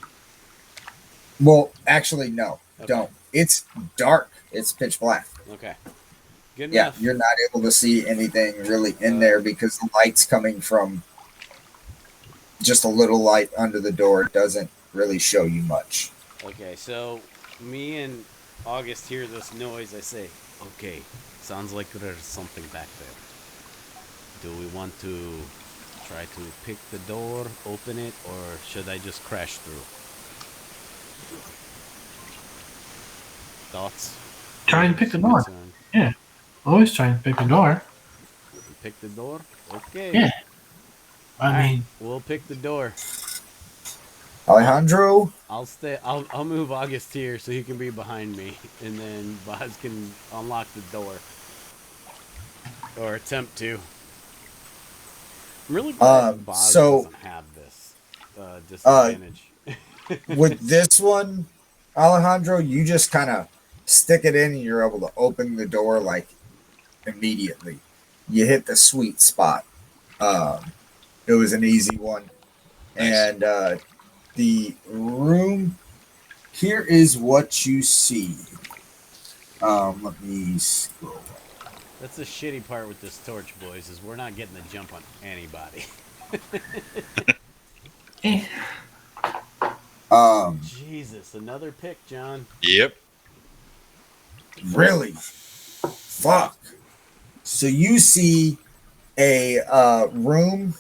Well, actually, no, Okay. don't. It's dark. It's pitch black. Okay. Good Yeah, enough. you're not able to see anything really in there because the light's coming from just a little light under the door. It doesn't really show you much. Okay, so me and August hear this noise. I say, okay, sounds like there's something back there. Do we want to try to pick the door, open it, or should I just crash through? Thoughts? Try and pick the door. Concern. Yeah. Always try and pick the door. Pick the door? Okay. Yeah. I Alright, mean, we'll pick the door. Alejandro, I'll stay. I'll move August here so he can be behind me, and then Boz can unlock the door, or attempt to. I'm really glad Boz so, doesn't have this disadvantage. with this one, Alejandro, you just kind of stick it in and you're able to open the door like immediately. You hit the sweet spot. It was an easy one. Nice. And the room, here is what you see. Let me scroll. That's the shitty part with this torch, boys, is we're not getting the jump on anybody. eh. Jesus, another pick, John. Yep. Really? Fuck. So you see a room,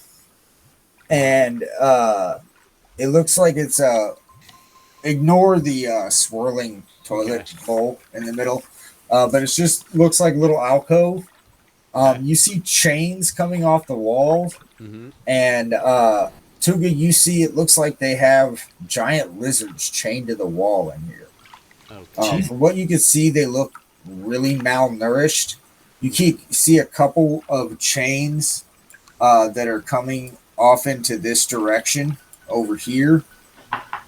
and it looks like it's ignore the swirling toilet bowl in the middle, but it just looks like a little alcove. You see chains coming off the walls, and Tuga, you see it looks like they have giant lizards chained to the wall in here. Okay. From what you can see, they look really malnourished. You see a couple of chains that are coming off into this direction over here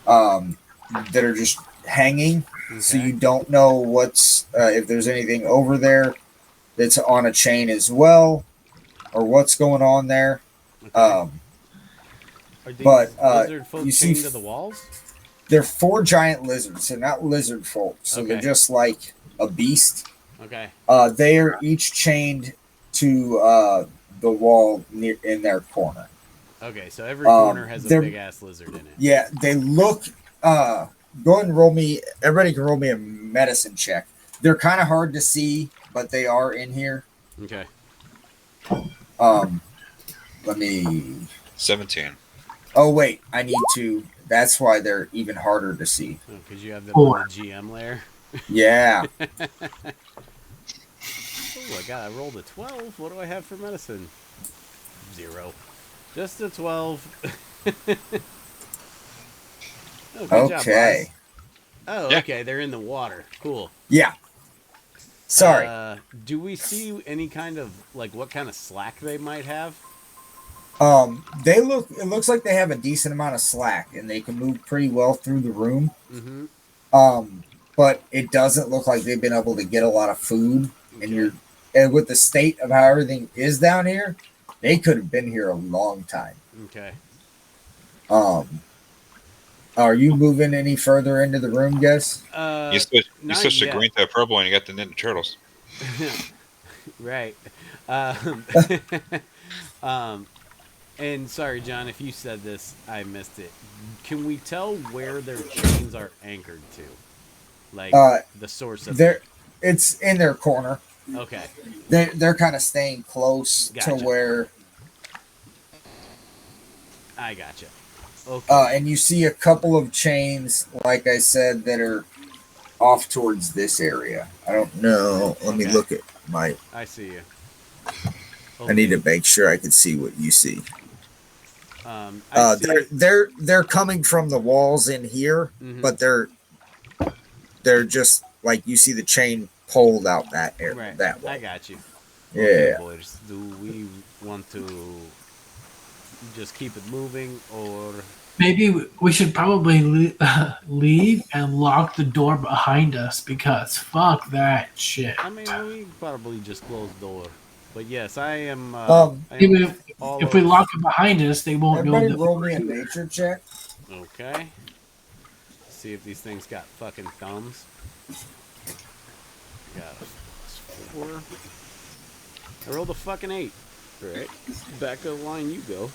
that are just hanging. So you don't know what's if there's anything over there that's on a chain as well, or what's going on there. Are these but, lizard folk you see chained to the walls? They're 4 giant lizards. They're not lizard folk, so they're just like a beast. Okay. They are each chained to the wall near in their corner. Okay, so every corner has a they're- big ass lizard in it. Yeah, they look. Go ahead and roll me. Everybody can roll me a medicine check. They're kind of hard to see, but they are in here. Okay. Let me. 17. Oh wait, I need to. That's why they're even harder to see. Because you have them on the GM layer. Yeah. Oh, I rolled a 12. What do I have for medicine? 0. Just a 12. Oh, good job, Okay. boss. Oh, Yeah. okay. They're in the water. Cool. Yeah. Sorry. Do we see any kind of like what kind of slack they might have? They look. It looks like they have a decent amount of slack, and they can move pretty well through the room. Mm-hmm. Um, but it doesn't look like they've been able to get a lot of food. Okay. And with the state of how everything is down here, they could have been here a long time. Okay. Um, are you moving any further into the room, guess? You switch not the yet. green to a purple, and you got the Ninja Turtles. Right. Um, and sorry, John, if you said this, I missed it. Can we tell where their chains are anchored to? Like the source of it's in their corner. Okay. They're kind of staying close Gotcha. to where. I gotcha. Okay. And you see a couple of chains, like I said, that are off towards this area. I don't know. Let me Okay. look at my. I see you. I need to make sure I can see what you see. I see They're coming from the walls in here, but they're just like you see the chain pulled out that area right. that way. I got you. Yeah. Okay, boys. Do we want to just keep it moving, or Maybe we should probably leave and lock the door behind us because fuck that shit. I mean, we probably just close the door. But yes, I am. Even if we lock it behind us, they won't know Everybody that. roll me a nature check. Okay. See if these things got fucking thumbs. Got a 4. I rolled a fucking 8. All right. Back of the line, you go.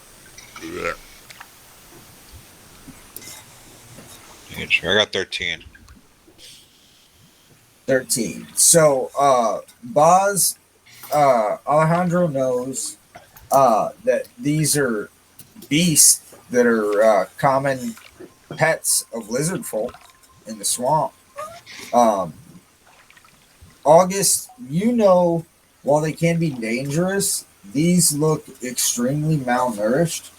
I got 13. 13. So, Boz, Alejandro knows that these are beasts that are common pets of lizard folk in the swamp. August, while they can be dangerous, these look extremely malnourished.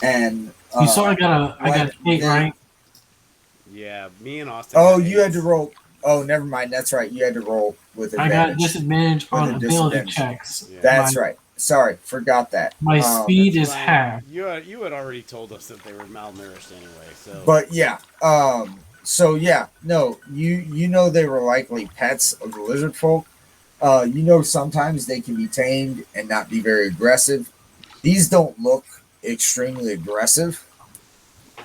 And You saw I got an 8, right? Yeah, me and Austin. Oh, got you had to 8s. roll. Oh, never mind. That's right. You had to roll with I advantage. got disadvantage With on a ability disadvantage. checks. Yeah. That's right. Sorry, forgot that. My speed is Ryan, half. You had already told us that they were malnourished anyway, so. But yeah. So yeah. No. You know they were likely pets of the lizard folk. Sometimes they can be tamed and not be very aggressive. These don't look extremely aggressive.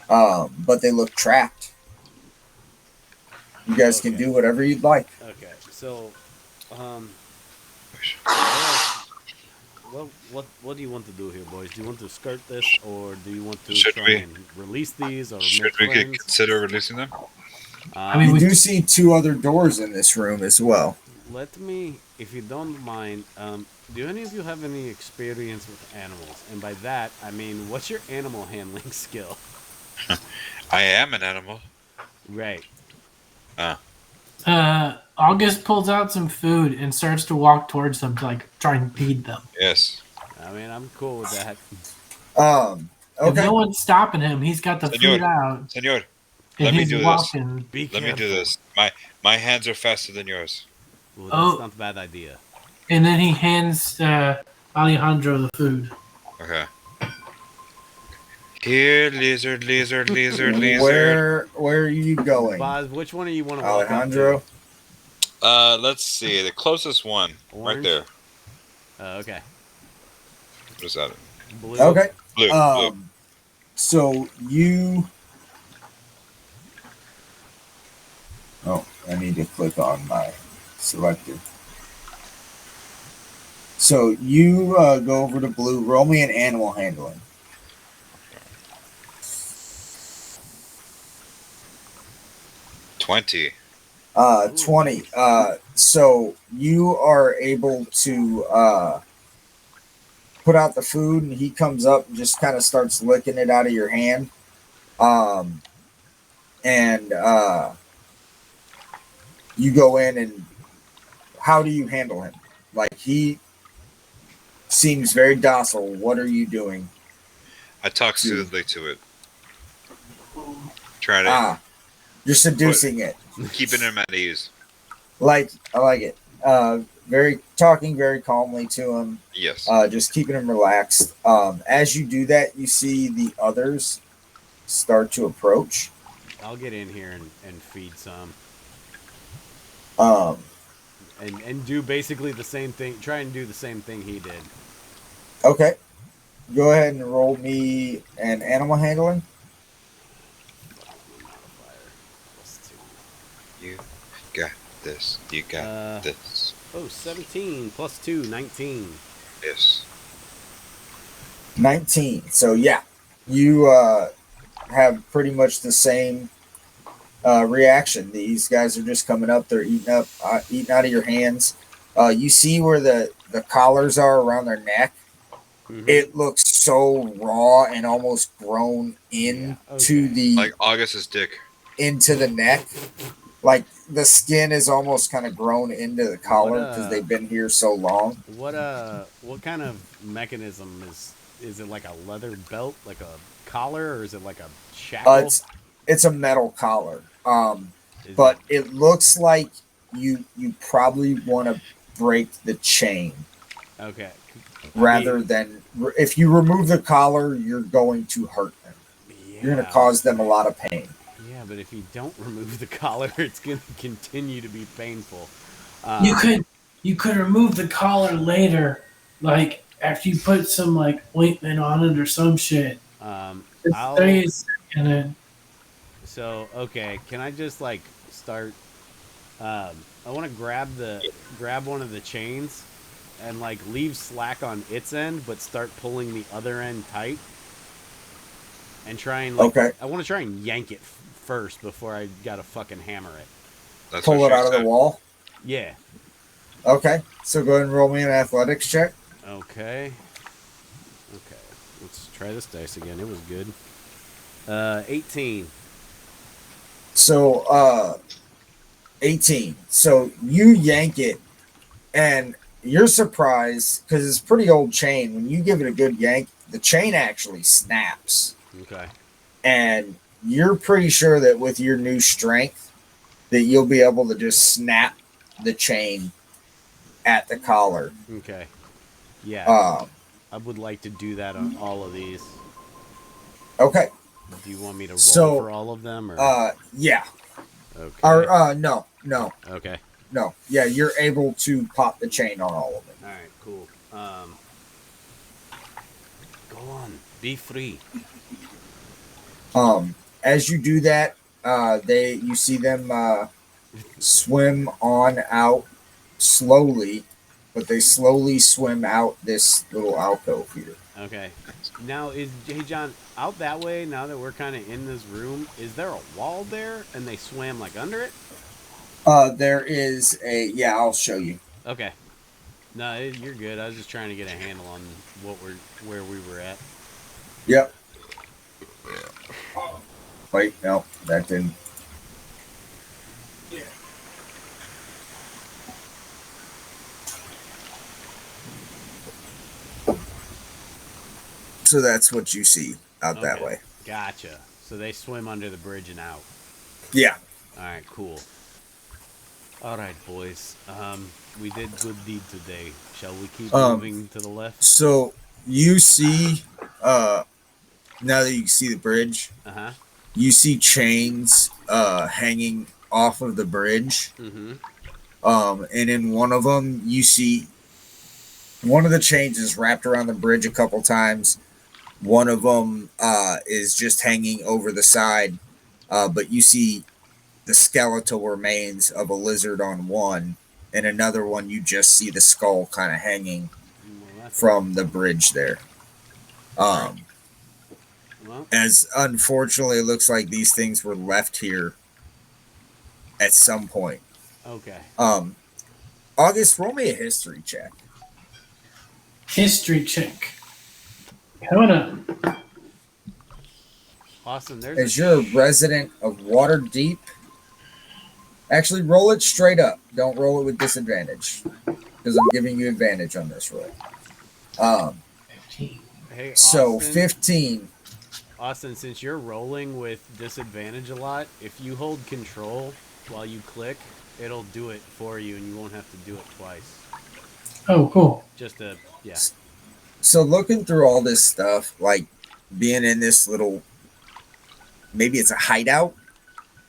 But they look trapped. You guys can do whatever you'd like. Okay, so, what do you want to do here, boys? Do you want to skirt this, or do you want to and release these, or Should make we friends? consider releasing them? We do see 2 other doors in this room as well. Let me, if you don't mind, do any of you have any experience with animals? And by that, I mean, what's your animal handling skill? I am an animal. Right. August pulls out some food and starts to walk towards them to try and feed them. Yes. I mean, I'm cool with that. Okay. If no one's stopping him, he's got the food out. Senor, And let me he's do walking. this. Let me do this. My hands are faster than yours. Well, that's not a bad idea. And then he hands Alejandro the food. Okay. Here, lizard. Where are you going? Boz, which one do you want to walk Alejandro? up to? Let's see. The closest one. Orange? Right there. Okay. What is that? Blue. Okay. Blue. So you. Oh, I need to click on my selected. So you go over to blue. Roll me an animal handling. 20. 20. So you are able to put out the food, and he comes up and just kind of starts licking it out of your hand. And you go in, and how do you handle him? Like, he seems very docile. What are you doing? I talk soothingly to it. Try to You're seducing it. keeping him at ease. I like it. Talking very calmly to him. Yes. Just keeping him relaxed. As you do that, you see the others start to approach. I'll get in here and feed some. Um, And do basically the same thing. Try and do the same thing he did. okay. Go ahead and roll me an animal handling. Modifier +2. You got this. You got this. Oh, 17 plus 2, 19. Yes. 19. So yeah, you have pretty much the same reaction. These guys are just coming up. They're eating out of your hands. You see where the collars are around their neck. Mm-hmm. It looks so raw and almost grown into like August's dick. into the neck. Like the skin is almost kind of grown into the collar because they've been here so long. What kind of mechanism is it? Like a leather belt, like a collar, or is it like a shackle? It's a metal collar. But it looks like you probably want to break the chain. Okay. Rather than if you remove the collar, you're going to hurt them. Yeah. You're going to cause them a lot of pain. Yeah, but if you don't remove the collar, it's going to continue to be painful. You could remove the collar later, like after you put some like ointment on it or some shit. So okay, can I just like start? I want to grab one of the chains, and like leave slack on its end, but start pulling the other end tight, and try and like. Okay. I want to try and yank it first before I gotta fucking hammer it. That's Pull it out of the wall. Yeah. Okay, so go ahead and roll me an athletics check. Okay. Let's try this dice again. It was good. 18. So 18. So you yank it, and you're surprised because it's pretty old chain. When you give it a good yank, the chain actually snaps. Okay. And you're pretty sure that with your new strength, that you'll be able to just snap the chain at the collar. Okay. Yeah. I would like to do that on all of these. Okay. Do you want me to roll for all of them? Or yeah. Okay. Or no. Okay. No. Yeah, you're able to pop the chain on all of them. All right. Cool. Go on. Be free. As you do that, you see them swim on out slowly, but they slowly swim out this little alcove here. Okay. Now hey John, out that way, now that we're kind of in this room, is there a wall there and they swam like under it? There is I'll show you. Okay. No, you're good. I was just trying to get a handle on where we were at. Yep. Wait, no, that didn't. Yeah. So that's what you see out that way. Gotcha. So they swim under the bridge and out. Yeah. All right, cool. All right, boys. We did good deed today. Shall we keep moving to the left? So you see, now that you see the bridge, you see chains hanging off of the bridge. Mm-hmm. And in one of them, you see one of the chains is wrapped around the bridge a couple times. One of them is just hanging over the side, but you see the skeletal remains of a lizard on one, and another one you just see the skull kind of hanging from the bridge there. As unfortunately, it looks like these things were left here at some point. Okay. August, roll me a history check. History check. Coming up. Austin, As you're a resident of Waterdeep, actually roll it straight up. Don't roll it with disadvantage, because I'm giving you advantage on this roll. 15. Hey, So Austin. 15. Austin, since you're rolling with disadvantage a lot, if you hold control while you click, it'll do it for you, and you won't have to do it twice. Oh, cool. Just a yeah. So looking through all this stuff, like being in this little, maybe it's a hideout,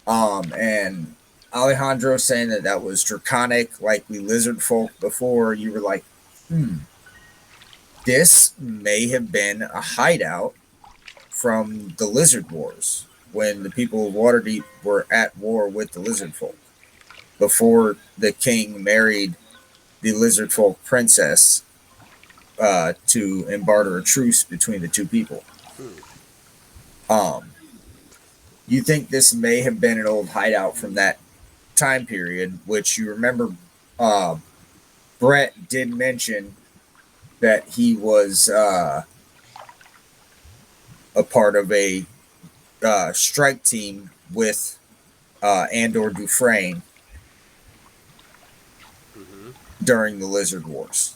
and Alejandro saying that that was draconic, like we lizard folk before. You were like, this may have been a hideout from the Lizard Wars when the people of Waterdeep were at war with the lizard folk before the king married the lizard folk princess to embarter a truce between the two people. Um, you think this may have been an old hideout from that time period, which you remember uh, Brett did mention that he was a part of a strike team with Andor Dufresne Mm-hmm. during the Lizard Wars.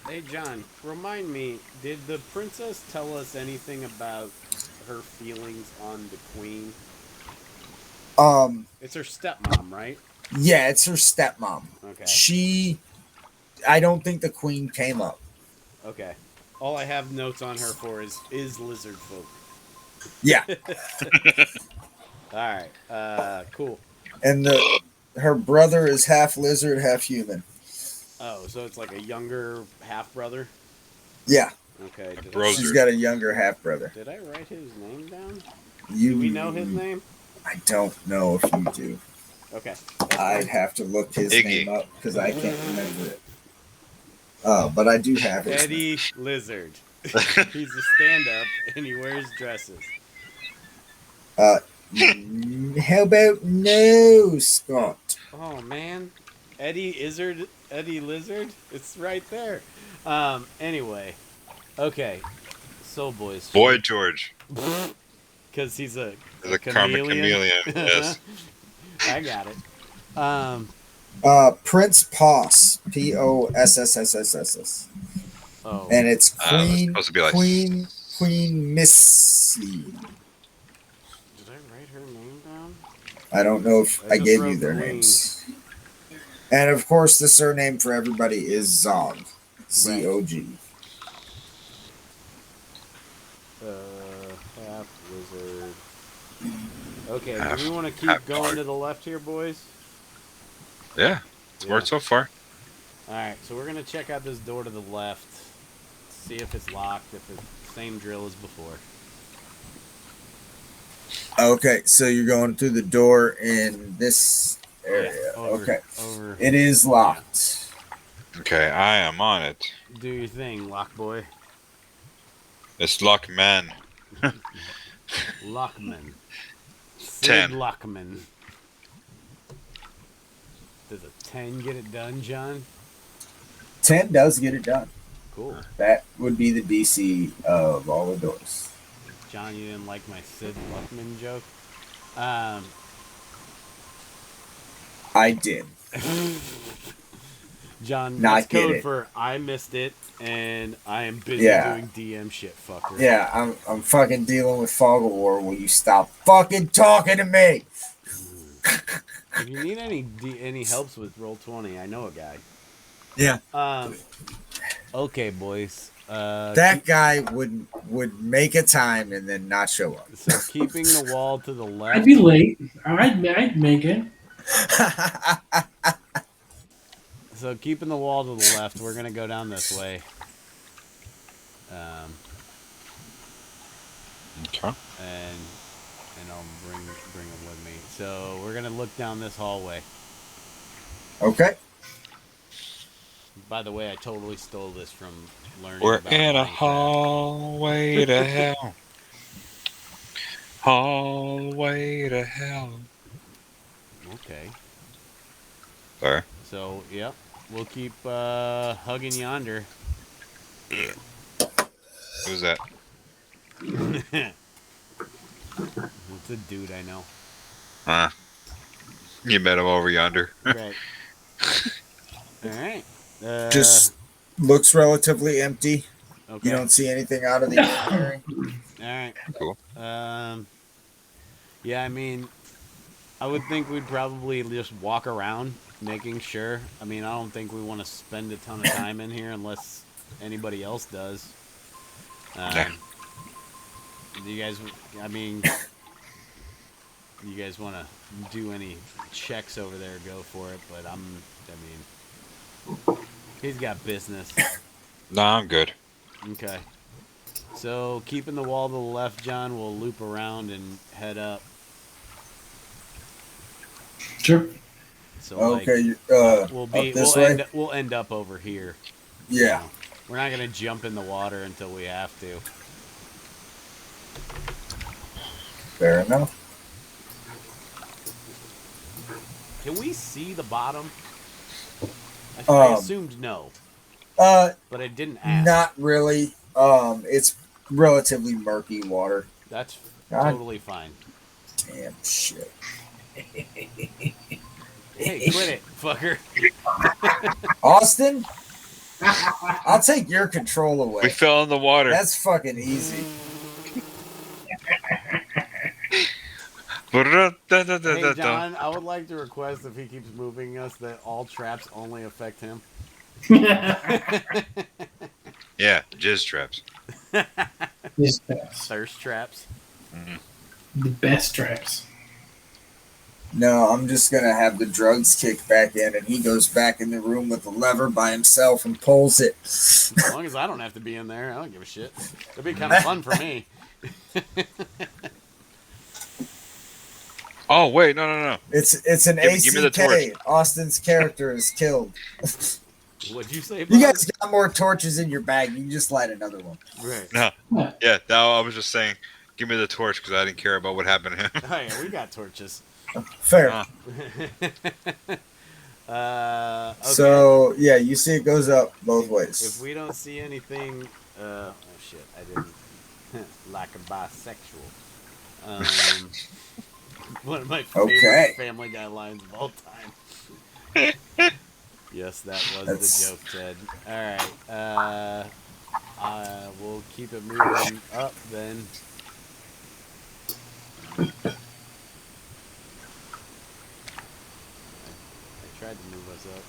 Hey, John, remind me, did the princess tell us anything about her feelings on the queen? Um, It's her stepmom, right? yeah, it's her stepmom. Okay. I don't think the queen came up. Okay. All I have notes on her for is lizard folk. Yeah, All right. Cool. and her brother is half lizard, half human. Oh, so it's like a younger half brother. Yeah, Okay. Brother. she's got a younger half brother. Did I write his name down? You, Do we know his name? I don't know if you do. Okay. I'd have to look his Iggy. name up because I can't remember it. But I do have his name. Eddie Lizard. He's a stand-up and he wears dresses. How about no, Scott? Oh man, Eddie Lizard. It's right there. Anyway, okay. So boys. Boy George. Because he's a The karmic chameleon. Yes. I got it. Prince Poss, Possss, Oh. and it's It's supposed to be like Queen Missy. Did I write her name down? I don't know if I I just gave wrote you their Queen. names. And of course, the surname for everybody is Zog, Zog. Half lizard. Okay, Half- do we want to keep half going dog. to the left here, boys? Yeah, it's worked so far. Alright, so we're gonna check out this door to the left. See if it's locked, if it's the same drill as before. Okay, so you're going through the door in this area. Yeah, over. Okay, it is locked. Okay, I am on it. Do your thing, lock boy. It's Lockman. Lockman. Sid 10. Lockman. Does a 10 get it done, John? 10 does get it done. Cool. That would be the DC of all the doors. John, you didn't like my Sid Luckman joke? I did. John, Not that's get code it. for I missed it, and I am busy Yeah. doing DM shit, fucker. Yeah, I'm fucking dealing with Fog of War. Will you stop fucking talking to me? If you need any helps with Roll20, I know a guy. Yeah. Okay, boys. That guy would make a time and then not show up. So keeping the wall to the left. I'd be late. I'd make it. So keeping the wall to the left, we're gonna go down this way. Okay. And I'll bring them with me. So we're gonna look down this hallway. Okay. By the way, I totally stole this from learning. We're about in a Minecraft. hallway to hell. Hallway to hell. Okay. Sorry. So yep, we'll keep hugging yonder. Who's that? It's a dude I know. You met him over yonder. Right. All right. Just looks relatively empty. Okay. You don't see anything out of the ordinary. All right. Cool. Yeah, I mean, I would think we'd probably just walk around, making sure. I mean, I don't think we want to spend a ton of time in here unless anybody else does. Yeah. Do you guys? I mean, you guys want to do any checks over there? Go for it. But I mean, he's got business. No, I'm good. Okay. So keeping the wall to the left, John. We'll loop around and head up. Sure. So Okay, we'll up be this we'll way. we'll end up over here. Yeah. So, we're not gonna jump in the water until we have to. Fair enough. Can we see the bottom? I assumed no, but I didn't ask. Not really. It's relatively murky water. That's God. totally fine. Damn shit. Hey, quit it, fucker. Austin, I'll take your control We away. fell in the water. That's fucking easy. Hey, John, I would like to request if he keeps moving us that all traps only affect him. Yeah, jizz traps. Thirst traps. The best traps. No, I'm just gonna have the drugs kick back in, and he goes back in the room with the lever by himself and pulls it. As long as I don't have to be in there, I don't give a shit. It'd be kind of fun for me. Oh wait, no. It's an Give me the ACK. torch. Austin's character is killed. What'd you say, You Bob? guys got more torches in your bag. You can just light another one. Right. No. Yeah, no, I was just saying, give me the torch because I didn't care about what happened to him. Oh yeah, we got torches. Fair. Okay. So yeah, you see it goes up both ways. If we don't see anything, oh shit, I didn't like a bisexual. One of my favorite Okay. Family Guy lines of all time. Yes, that was That's- the joke, Ted. All right, we'll keep it moving up then. I tried to move us up.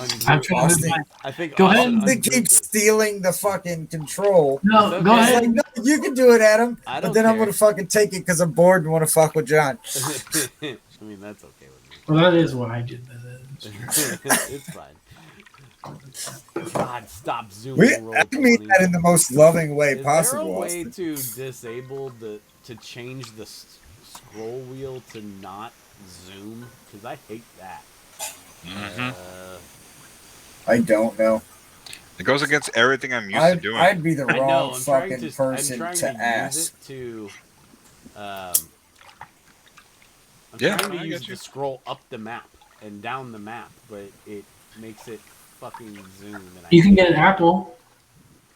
I'm trying to Austin. I think Go ahead. Austin They ungrouped keep it. stealing the fucking control. No, It's go okay. It's ahead. like, no, you can do it, Adam. I But don't then I'm care. gonna fucking take it because I'm bored and want to fuck with John. I mean, that's okay with me. Well, that is what I did. It's fine. God, stop zooming. We roll I mean 20. that in the most loving way Is possible. there a way Austin. to disable to change the scroll wheel to not zoom? Because I hate that. Mhm. I don't know. It goes against everything I'm used to doing. I'd be the I know. wrong I'm trying fucking to. person I'm trying to to use ask. it to. I'm Yeah, trying to I use get you. to scroll up the map and down the map, but it makes it fucking zoom. And I You can hate get an it. Apple.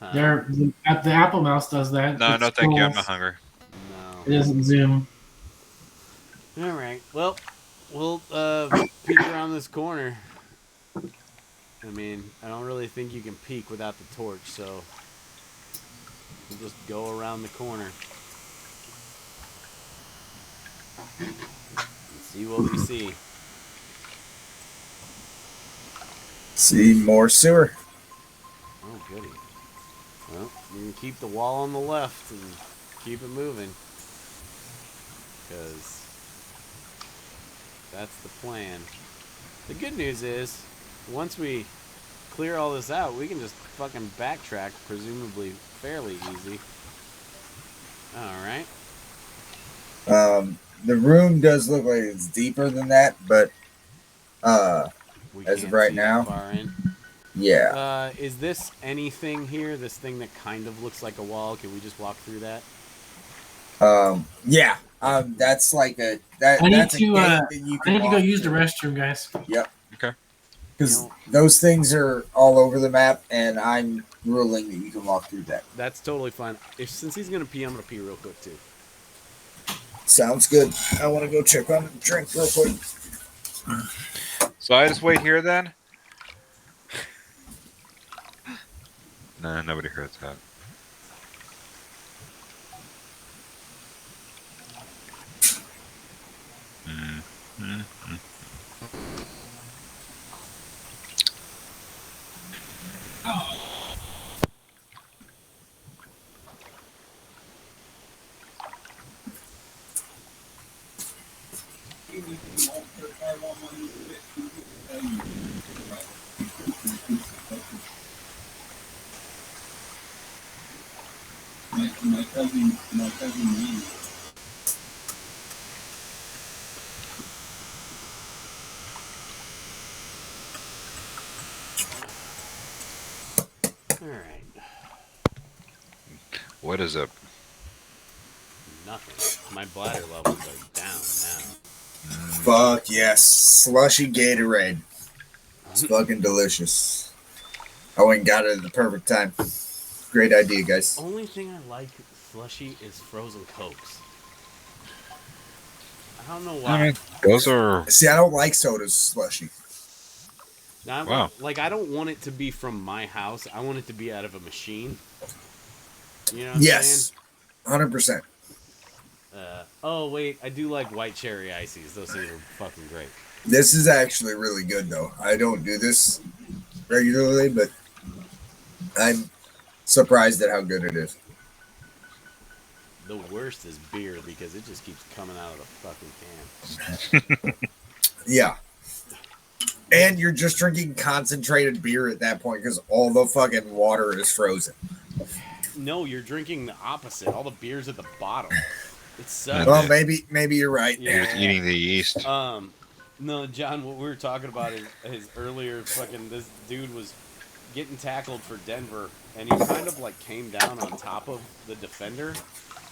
Huh? The Apple mouse does that. No, It no, thank you. I'm not scrolls. hungry. No. It doesn't zoom. All right. Well, we'll peek around this corner. I mean, I don't really think you can peek without the torch, so we'll just go around the corner and see what we see. See more sewer. Oh, goody. Well, you can keep the wall on the left and keep it moving, because that's the plan. The good news is, once we clear all this out, we can just fucking backtrack, presumably fairly easy. Alright. The room does look like it's deeper than that, but We As of can't right see now? that far in. yeah. Is this anything here? This thing that kind of looks like a wall? Can we just walk through that? Yeah. That's like a I need that's a to, gate that you I can need to go walk use the through. restroom, guys. Yep. Okay. Because You know- those things are all over the map, and I'm ruling that you can walk through that. That's totally fine. Since he's gonna pee, I'm gonna pee real quick too. Sounds good. I want to go check on the drink real quick. So I just wait here then? Nah, nobody heard that. Mm. All right. What is up? Nothing. My bladder levels are down now. Fuck yes. Slushy Gatorade. It's fucking delicious. I went and got it at the perfect time. Great idea, guys. Only thing I like slushy is frozen Cokes. I don't know why. I mean, those are. See, I don't like sodas slushy. Now, Wow. like I don't want it to be from my house. I want it to be out of a machine. You know what I'm Yes. 100%. saying? Oh wait, I do like white cherry ices. Those things are fucking great. This is actually really good, though. I don't do this regularly, but I'm surprised at how good it is. The worst is beer because it just keeps coming out of the fucking can. Yeah. And you're just drinking concentrated beer at that point because all the fucking water is frozen. No, you're drinking the opposite. All the beer's at the bottom. It sucks. Well, maybe you're right. Yeah. You're just eating the yeast. No, John, what we were talking about is earlier fucking this dude was getting tackled for Denver and he kind of like came down on top of the defender,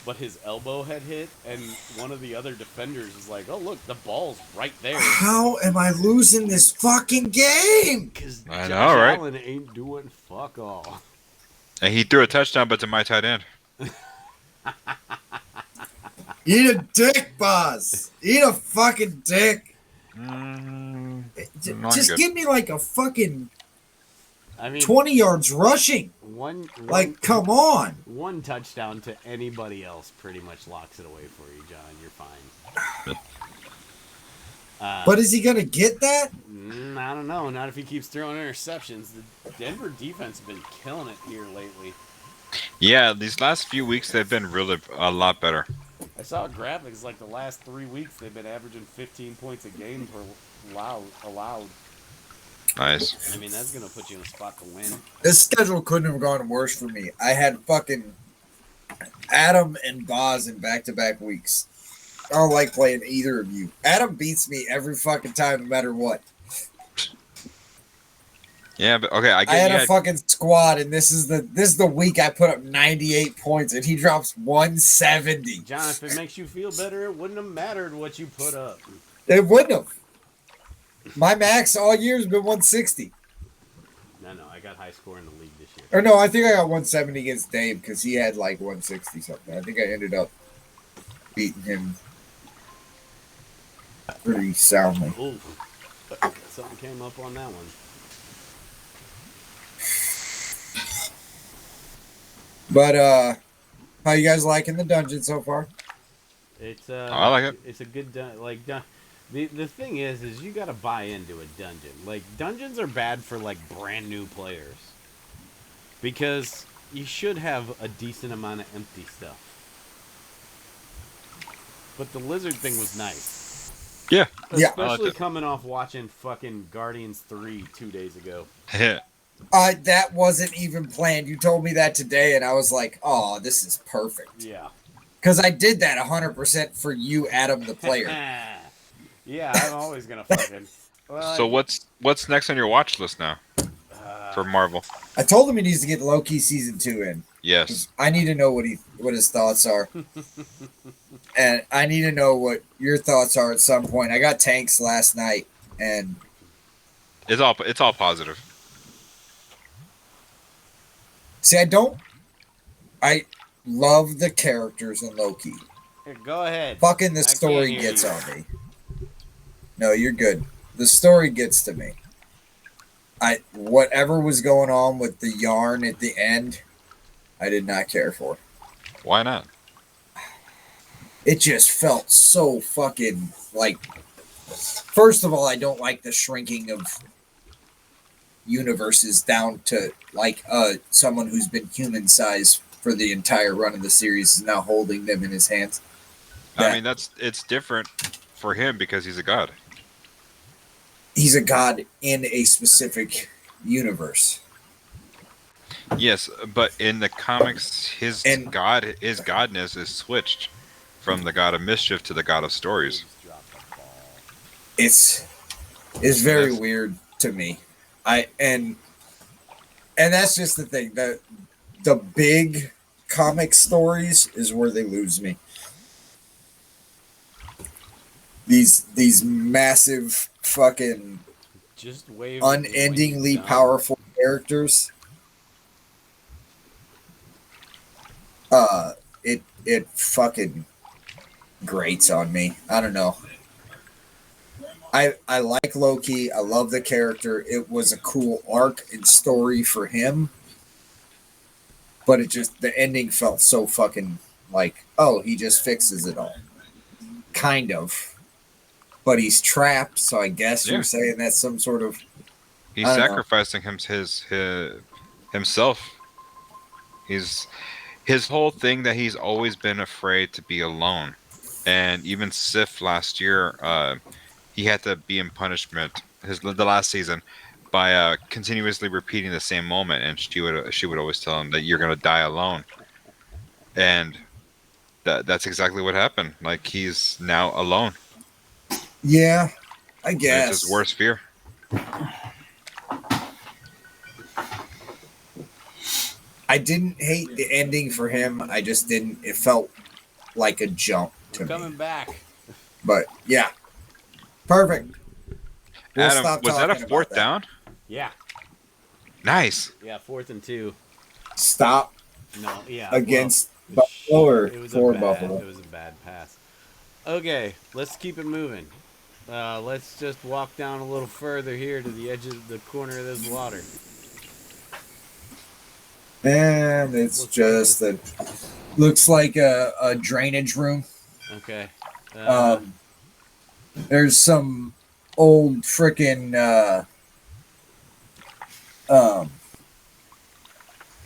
but his elbow had hit and one of the other defenders was like, "Oh, look, the ball's right there." How am I losing this fucking game? Cuz I Josh know, right? Allen ain't doing fuck all. And he threw a touchdown, but to my tight end. Eat a dick, Buzz. Eat a fucking dick. Not Just good. give me like a fucking I mean, 20 yards rushing. one Like, come on. one touchdown to anybody else pretty much locks it away for you, John. You're fine. But is he going to get that? I don't know. Not if he keeps throwing interceptions. The Denver defense has been killing it here lately. Yeah, these last few weeks they've been really a lot better. I saw graphics like the last 3 weeks they've been averaging 15 points a game per allowed. Nice. I mean, that's going to put you in a spot to win. This schedule couldn't have gone worse for me. I had fucking Adam and Boz in back-to-back weeks. I don't like playing either of you. Adam beats me every fucking time, no matter what. Yeah, but okay, I I get had a fucking squad, and this is the week I put up 98 points, and he drops 170. John, if it makes you feel better, it wouldn't have mattered what you put up. It wouldn't have. My max all year has been 160. No, I got high score in the league this year. Or no, I think I got 170 against Dave because he had like 160 something. I think I ended up beating him pretty soundly. Ooh, something came up on that one. But how you guys liking the dungeon so far? It's I like it. It's a good the thing is you got to buy into a dungeon. Like dungeons are bad for like brand new players because you should have a decent amount of empty stuff. But the lizard thing was nice. Yeah. Yeah. Especially coming off watching fucking Guardians 3 2 days ago. Yeah. That wasn't even planned. You told me that today, and I was like, "Oh, this is perfect." Yeah. Because I did that 100% for you, Adam, the player. Yeah, I'm always gonna fucking. Well, So what's next on your watch list now for Marvel? I told him he needs to get Loki season 2 in. Yes. I need to know what his thoughts are, and I need to know what your thoughts are at some point. I got tanks last night, and It's all positive. see, I love the characters in Loki. Here, go ahead. Fucking the I can't story hear gets you. on me. No, you're good. The story gets to me. Whatever was going on with the yarn at the end, I did not care for. Why not? It just felt so fucking like. First of all, I don't like the shrinking of universes down to like someone who's been human size for the entire run of the series is now holding them in his hands. I mean, it's different for him because he's a god. He's a god in a specific universe. Yes, but in the comics, his And- godness is switched from the god of mischief to the god of stories. Just dropped the ball. It's very That's- weird to me. And that's just the thing. The big comic stories is where they lose me. These massive fucking Just wave. unendingly powerful characters. It fucking grates on me. I don't know. I like Loki. I love the character. It was a cool arc and story for him. But it just the ending felt so fucking like, oh, he just fixes it all. Kind of. But he's trapped, so I guess Yeah. you're saying that's some sort of He's I don't know. sacrificing himself. His whole thing that he's always been afraid to be alone, and even Sif last year, he had to be in punishment the last season by continuously repeating the same moment, and she would always tell him that you're gonna die alone, and that's exactly what happened. Like he's now alone. Yeah, I And guess. it's his worst fear. I didn't hate the ending for him. I just didn't. It felt like a jump to We're coming me. back. But yeah, perfect. We'll Adam, stop was that a talking fourth about that. down? Yeah. Nice. Yeah. 4th and 2. Stop No. Yeah. against well, Buffalo or it was for a bad, Buffalo. It was a bad pass. Okay, let's keep it moving. Let's just walk down a little further here to the edge of the corner of this water. And it's What's just a looks like a drainage room. Okay. There's some old freaking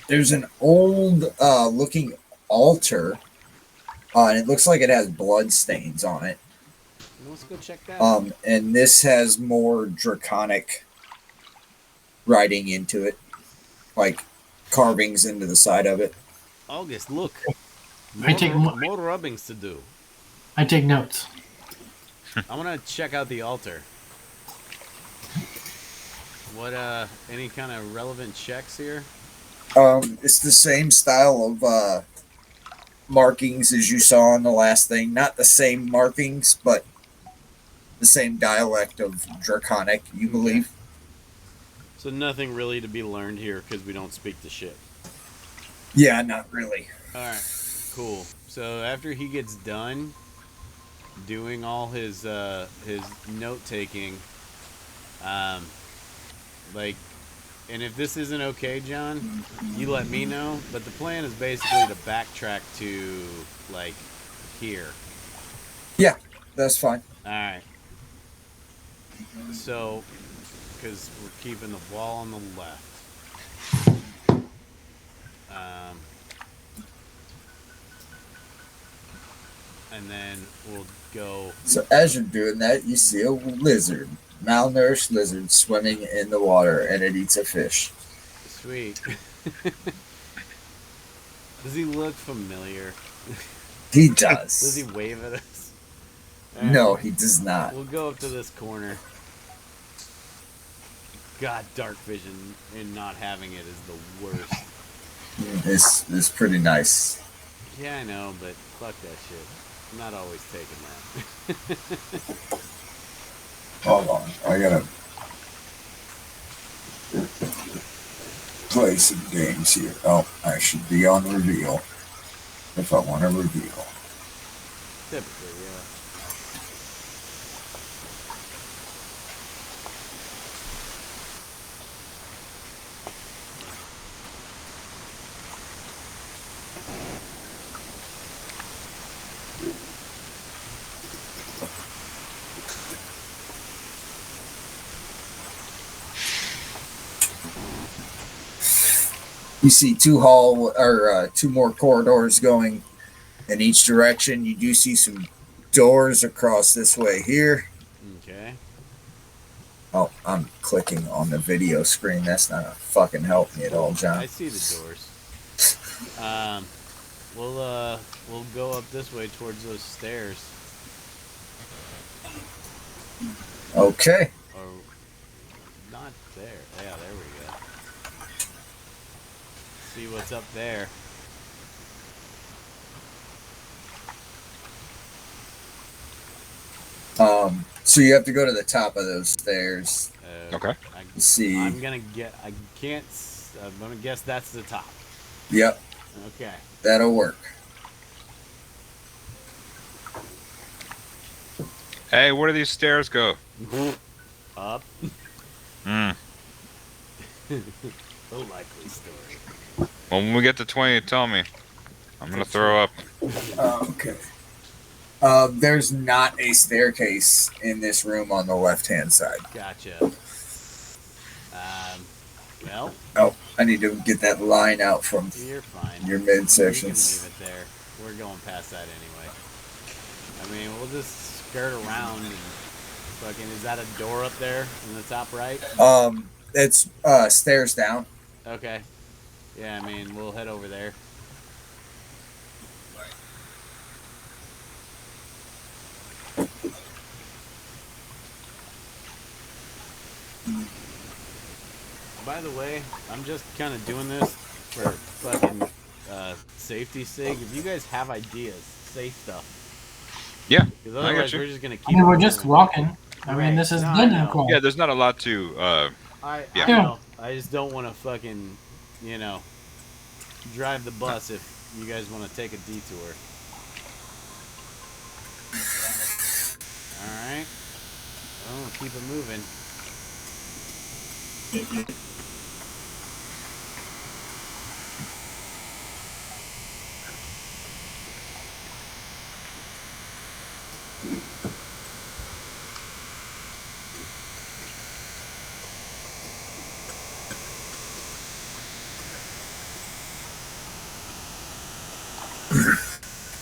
there's an old looking altar, and it looks like it has blood stains on it. Let's go check that out. And this has more draconic writing into it, like carvings into the side of it. August, look. I take more- more rubbings to do. I take notes. I want to check out the altar. What, any kind of relevant checks here? It's the same style of markings as you saw in the last thing. Not the same markings, but the same dialect of draconic, you believe? So nothing really to be learned here because we don't speak the shit. Yeah, not really. Alright, cool. So after he gets done doing all his note-taking, like, and if this isn't okay, John, you let me know, but the plan is basically to backtrack to, like, here. Yeah, that's fine. Alright. So, because we're keeping the wall on the left. And then we'll go. So as you're doing that, you see a lizard, malnourished lizard, swimming in the water, and it eats a fish. Sweet. Does he look familiar? He Does he does. wave at us? No, he does not. We'll go up to this corner. God, dark vision and not having it is the worst. It's pretty nice. Yeah, I know, but fuck that shit. I'm not always taking that. Hold on, I gotta play some games here. Oh, I should be on reveal if I want to reveal. Typically, yeah. You see two more corridors going in each direction. You do see some doors across this way here. Okay. Oh, I'm clicking on the video screen. That's not gonna fucking help me at all, I John. see the doors. We'll go up this way towards those stairs. Okay. Or not there. Yeah, there we go. See what's up there. So you have to go to the top of those stairs. Okay. See. I'm gonna guess that's the top. Yep, Okay. that'll work. Hey, where do these stairs go? Up. Hmm. The likely story. Well, when we get to 20, tell me. I'm gonna throw up. Okay. There's not a staircase in this room on the left-hand side. Gotcha. Well, Oh, I need to get that line out from you're fine. your You can midsections. leave it there. We're going past that anyway. I mean, we'll just skirt around and fucking. Is that a door up there in the top right? It's stairs down. Okay. Yeah, I mean, we'll head over there. By the way, I'm just kind of doing this for fucking safety's sake. If you guys have ideas, say stuff. Yeah, Because I got otherwise, you. we're just gonna keep. I mean, we're moving. just walking. I Right. mean, this is No, I Dungeon know. Crawl. Yeah, there's not a lot to. I Yeah. know. I just don't want to fucking, drive the bus if you guys want to take a detour. All right. Oh, keep it moving.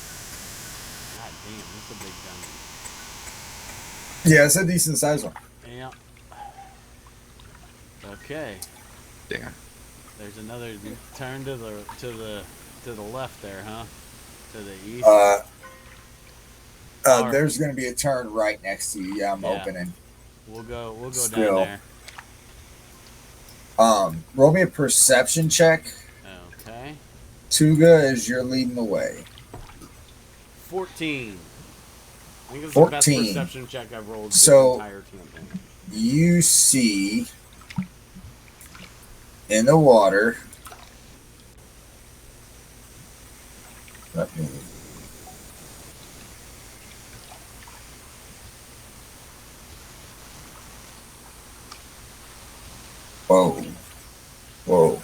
God damn, this is a big dungeon. Yeah, it's a decent size one. Yeah. Okay. Damn. There's another turn to the left there, huh? To the east. Or- There's going to be a turn right next to you. Yeah, I'm Yeah. opening. We'll go down Still. there. Roll me a perception check. Okay. Tuga, as you're leading the way. 14. I think it's 14. the best perception check I've rolled this So- entire campaign. You see in the water. Let me. Whoa. Whoa.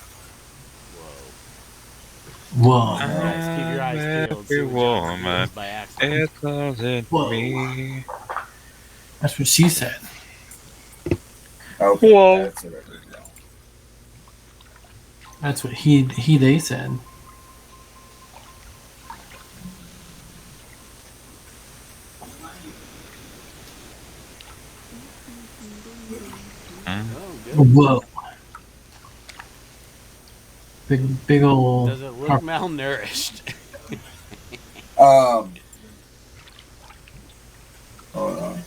Whoa. Whoa. Guys, keep your eyes peeled. See what Johnson woman. does by accident. It wasn't Whoa. me. That's what she said. Okay. Whoa. That's what I did now. That's what they said. Oh, good. Whoa. Big old. Does it look malnourished? Hold on.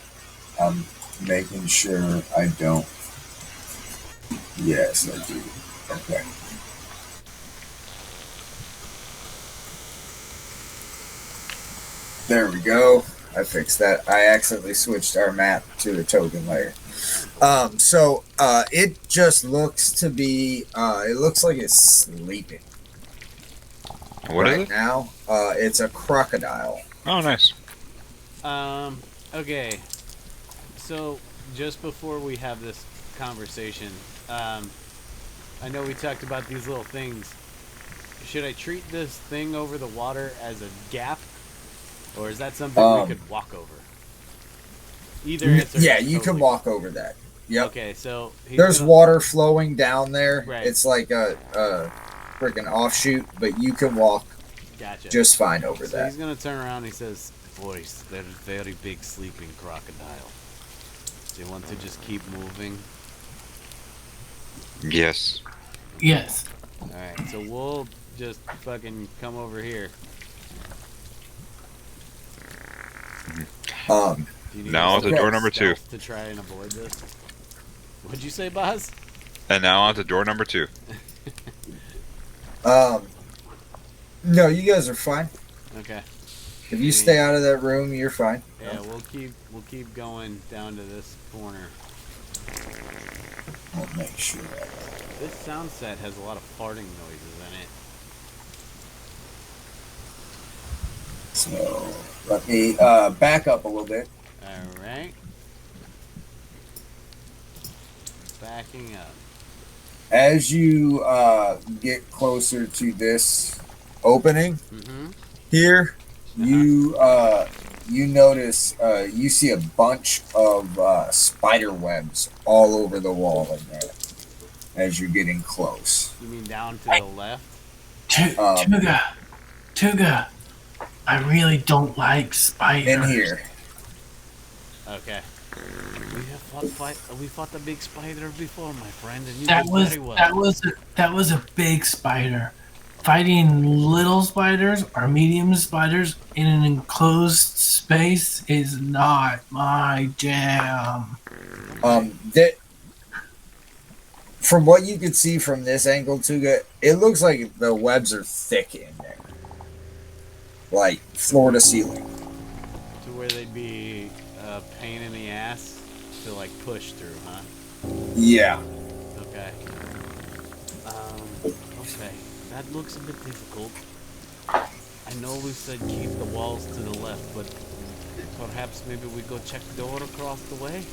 I'm making sure I don't. Yes, I do. Okay. There we go. I fixed that. I accidentally switched our map to a token layer. So it just looks to be. It looks like it's sleeping What is right it? now. It's a crocodile. Oh, nice. Okay. So, just before we have this conversation, I know we talked about these little things. Should I treat this thing over the water as a gap? Or is that something we could walk over? Either answer. Yeah, is you can totally walk over that. Yep. Okay, so There's gonna- water flowing down there. Right. It's like freaking offshoot, but you can walk Gotcha. just fine over So that. he's gonna turn around and he says, "Boys, there's a very big sleeping crocodile. Do you want to just keep moving?" Yes. Yes. Alright, so we'll just fucking come over here. Um, Do you need Now us to to door roll number 2. stealth to try and avoid this? What'd you say, Boz? And now on to door number 2. no, you guys are fine. Okay. If you stay out of that room, you're fine. Yeah, we'll keep going down to this corner. I'll make sure. This sound set has a lot of farting noises in it. So let me back up a little bit. Alright. Backing up. As you get closer to this opening Mm-hmm. here, you notice you see a bunch of spider webs all over the wall in there as you're getting close. You mean down to the left? Tuga, I really don't like spiders. In here. Okay. We fought the big spider before, my friend, and you That did was very well. that was a big spider. Fighting little spiders or medium spiders in an enclosed space is not my jam. That from what you could see from this angle, Tuga, it looks like the webs are thick in there, like floor to ceiling. To where they'd be a pain in the ass to like push through, huh? Yeah. Okay. Okay. That looks a bit difficult. I know we said keep the walls to the left, but perhaps maybe we go check the door across the way?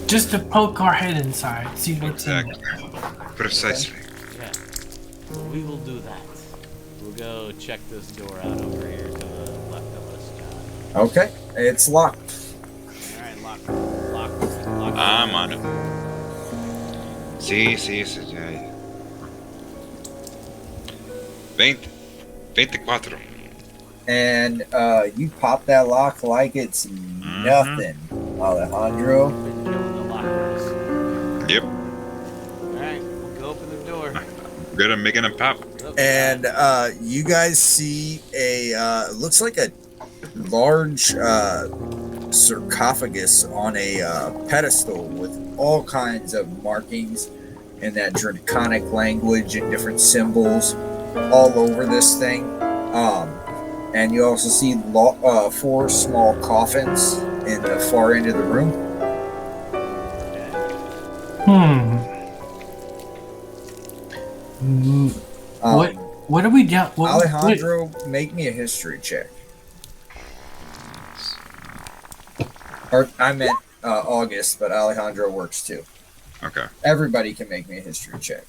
Just to poke our head inside, see what's in Exactly. there. Precisely. Yeah. So we will do that. We'll go check this door out over here to the left of us, John. Okay. It's locked. Alright, lock. I'm on it. Sí, ya. 24. And you pop that lock like it's nothing, Alejandro. Been killing the lockers. Yep. Alright, we'll go open the door. Good at making them pop. And you guys see a looks like a large sarcophagus on a pedestal with all kinds of markings in that draconic language and different symbols all over this thing. And you also see 4 small coffins in the far end of the room. What are we down? Alejandro, make me a history check. Or I meant August, but Alejandro works too. Okay. Everybody can make me a history check.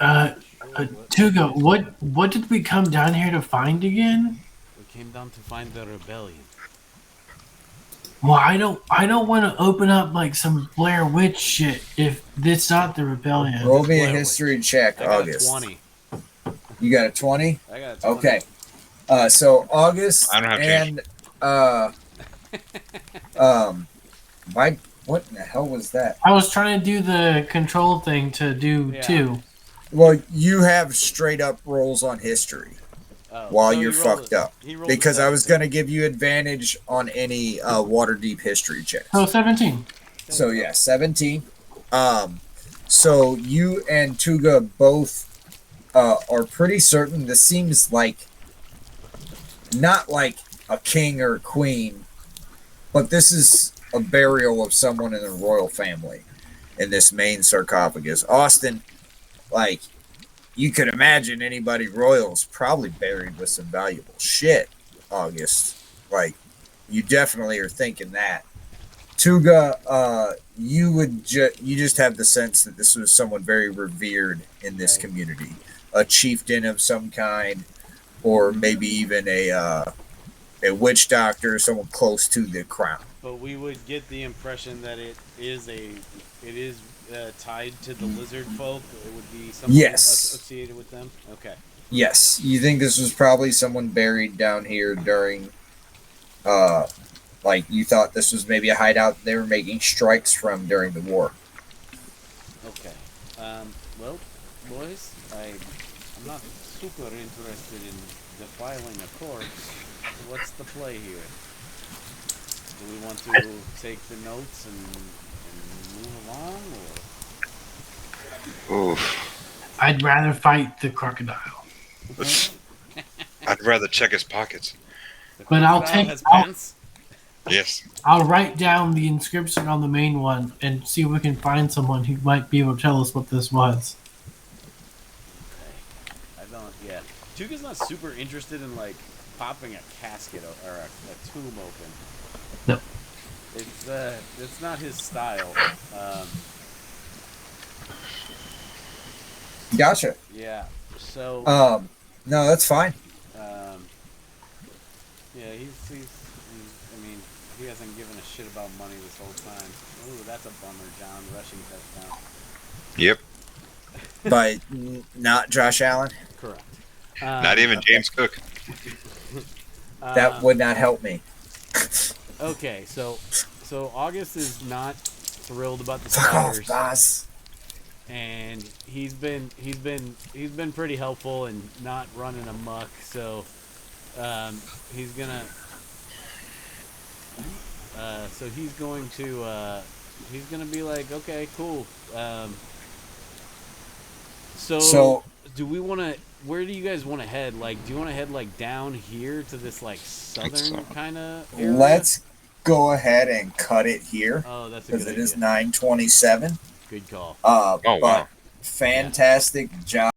Tuga, what did we come down here to find again? We came down to find the rebellion. Well, I don't want to open up like some Blair Witch shit if it's not the rebellion. Roll me a Blair history check, I got August. a 20. You got a 20? I got a 20. Okay. So August I don't have change. and Mike, what in the hell was that? I was trying to do the control thing to do Yeah. 2. Well, you have straight up rolls on history while so you're he rolled fucked a- up. he rolled a Because I was 17. going to give you advantage on any water deep history checks. Oh, 17. So yeah, 17. So you and Tuga both are pretty certain this seems like not like a king or a queen, but this is a burial of someone in the royal family in this main sarcophagus. Austin, like you could imagine anybody royal is probably buried with some valuable shit, August. Like you definitely are thinking that. Tuga, you just have the sense that this was someone very revered in this Right. community, a chieftain of some kind, or maybe even a witch doctor, someone close to the crown. But we would get the impression that it is tied to the lizard folk? It would be someone Yes. associated with them. Okay. Yes, you think this was probably someone buried down here during, like you thought this was maybe a hideout they were making strikes from during the war. Okay. Well, boys, I'm not super interested in defiling a corpse. What's the play here? Do we want to take the notes and move along, or? Oof. I'd rather fight the crocodile. I'd rather check his pockets. The But I'll crocodile take- has I'll- pants? Yes. I'll write down the inscription on the main one and see if we can find someone who might be able to tell us what this was. I don't. Yeah. Tuka's not super interested in like popping a casket or a tomb open. No. It's not his style. Gotcha. Yeah. So. No, that's fine. Yeah, he's. I mean, he hasn't given a shit about money this whole time. Ooh, that's a bummer, John. Rushing touchdown. Yep. But not Josh Allen. Correct. Not even James Cook. That would not help me. Okay, so August is not thrilled about the Fuck off, spiders, boss. and he's been pretty helpful and not running amok. So he's gonna he's gonna be like, okay, cool. So do we want to? Where do you guys want to head? Like, do you want to head like down here to this like southern kind of area? Let's go ahead and cut it here Oh, that's a good because idea. it is 9:27. Good call. Oh, But wow. fantastic job.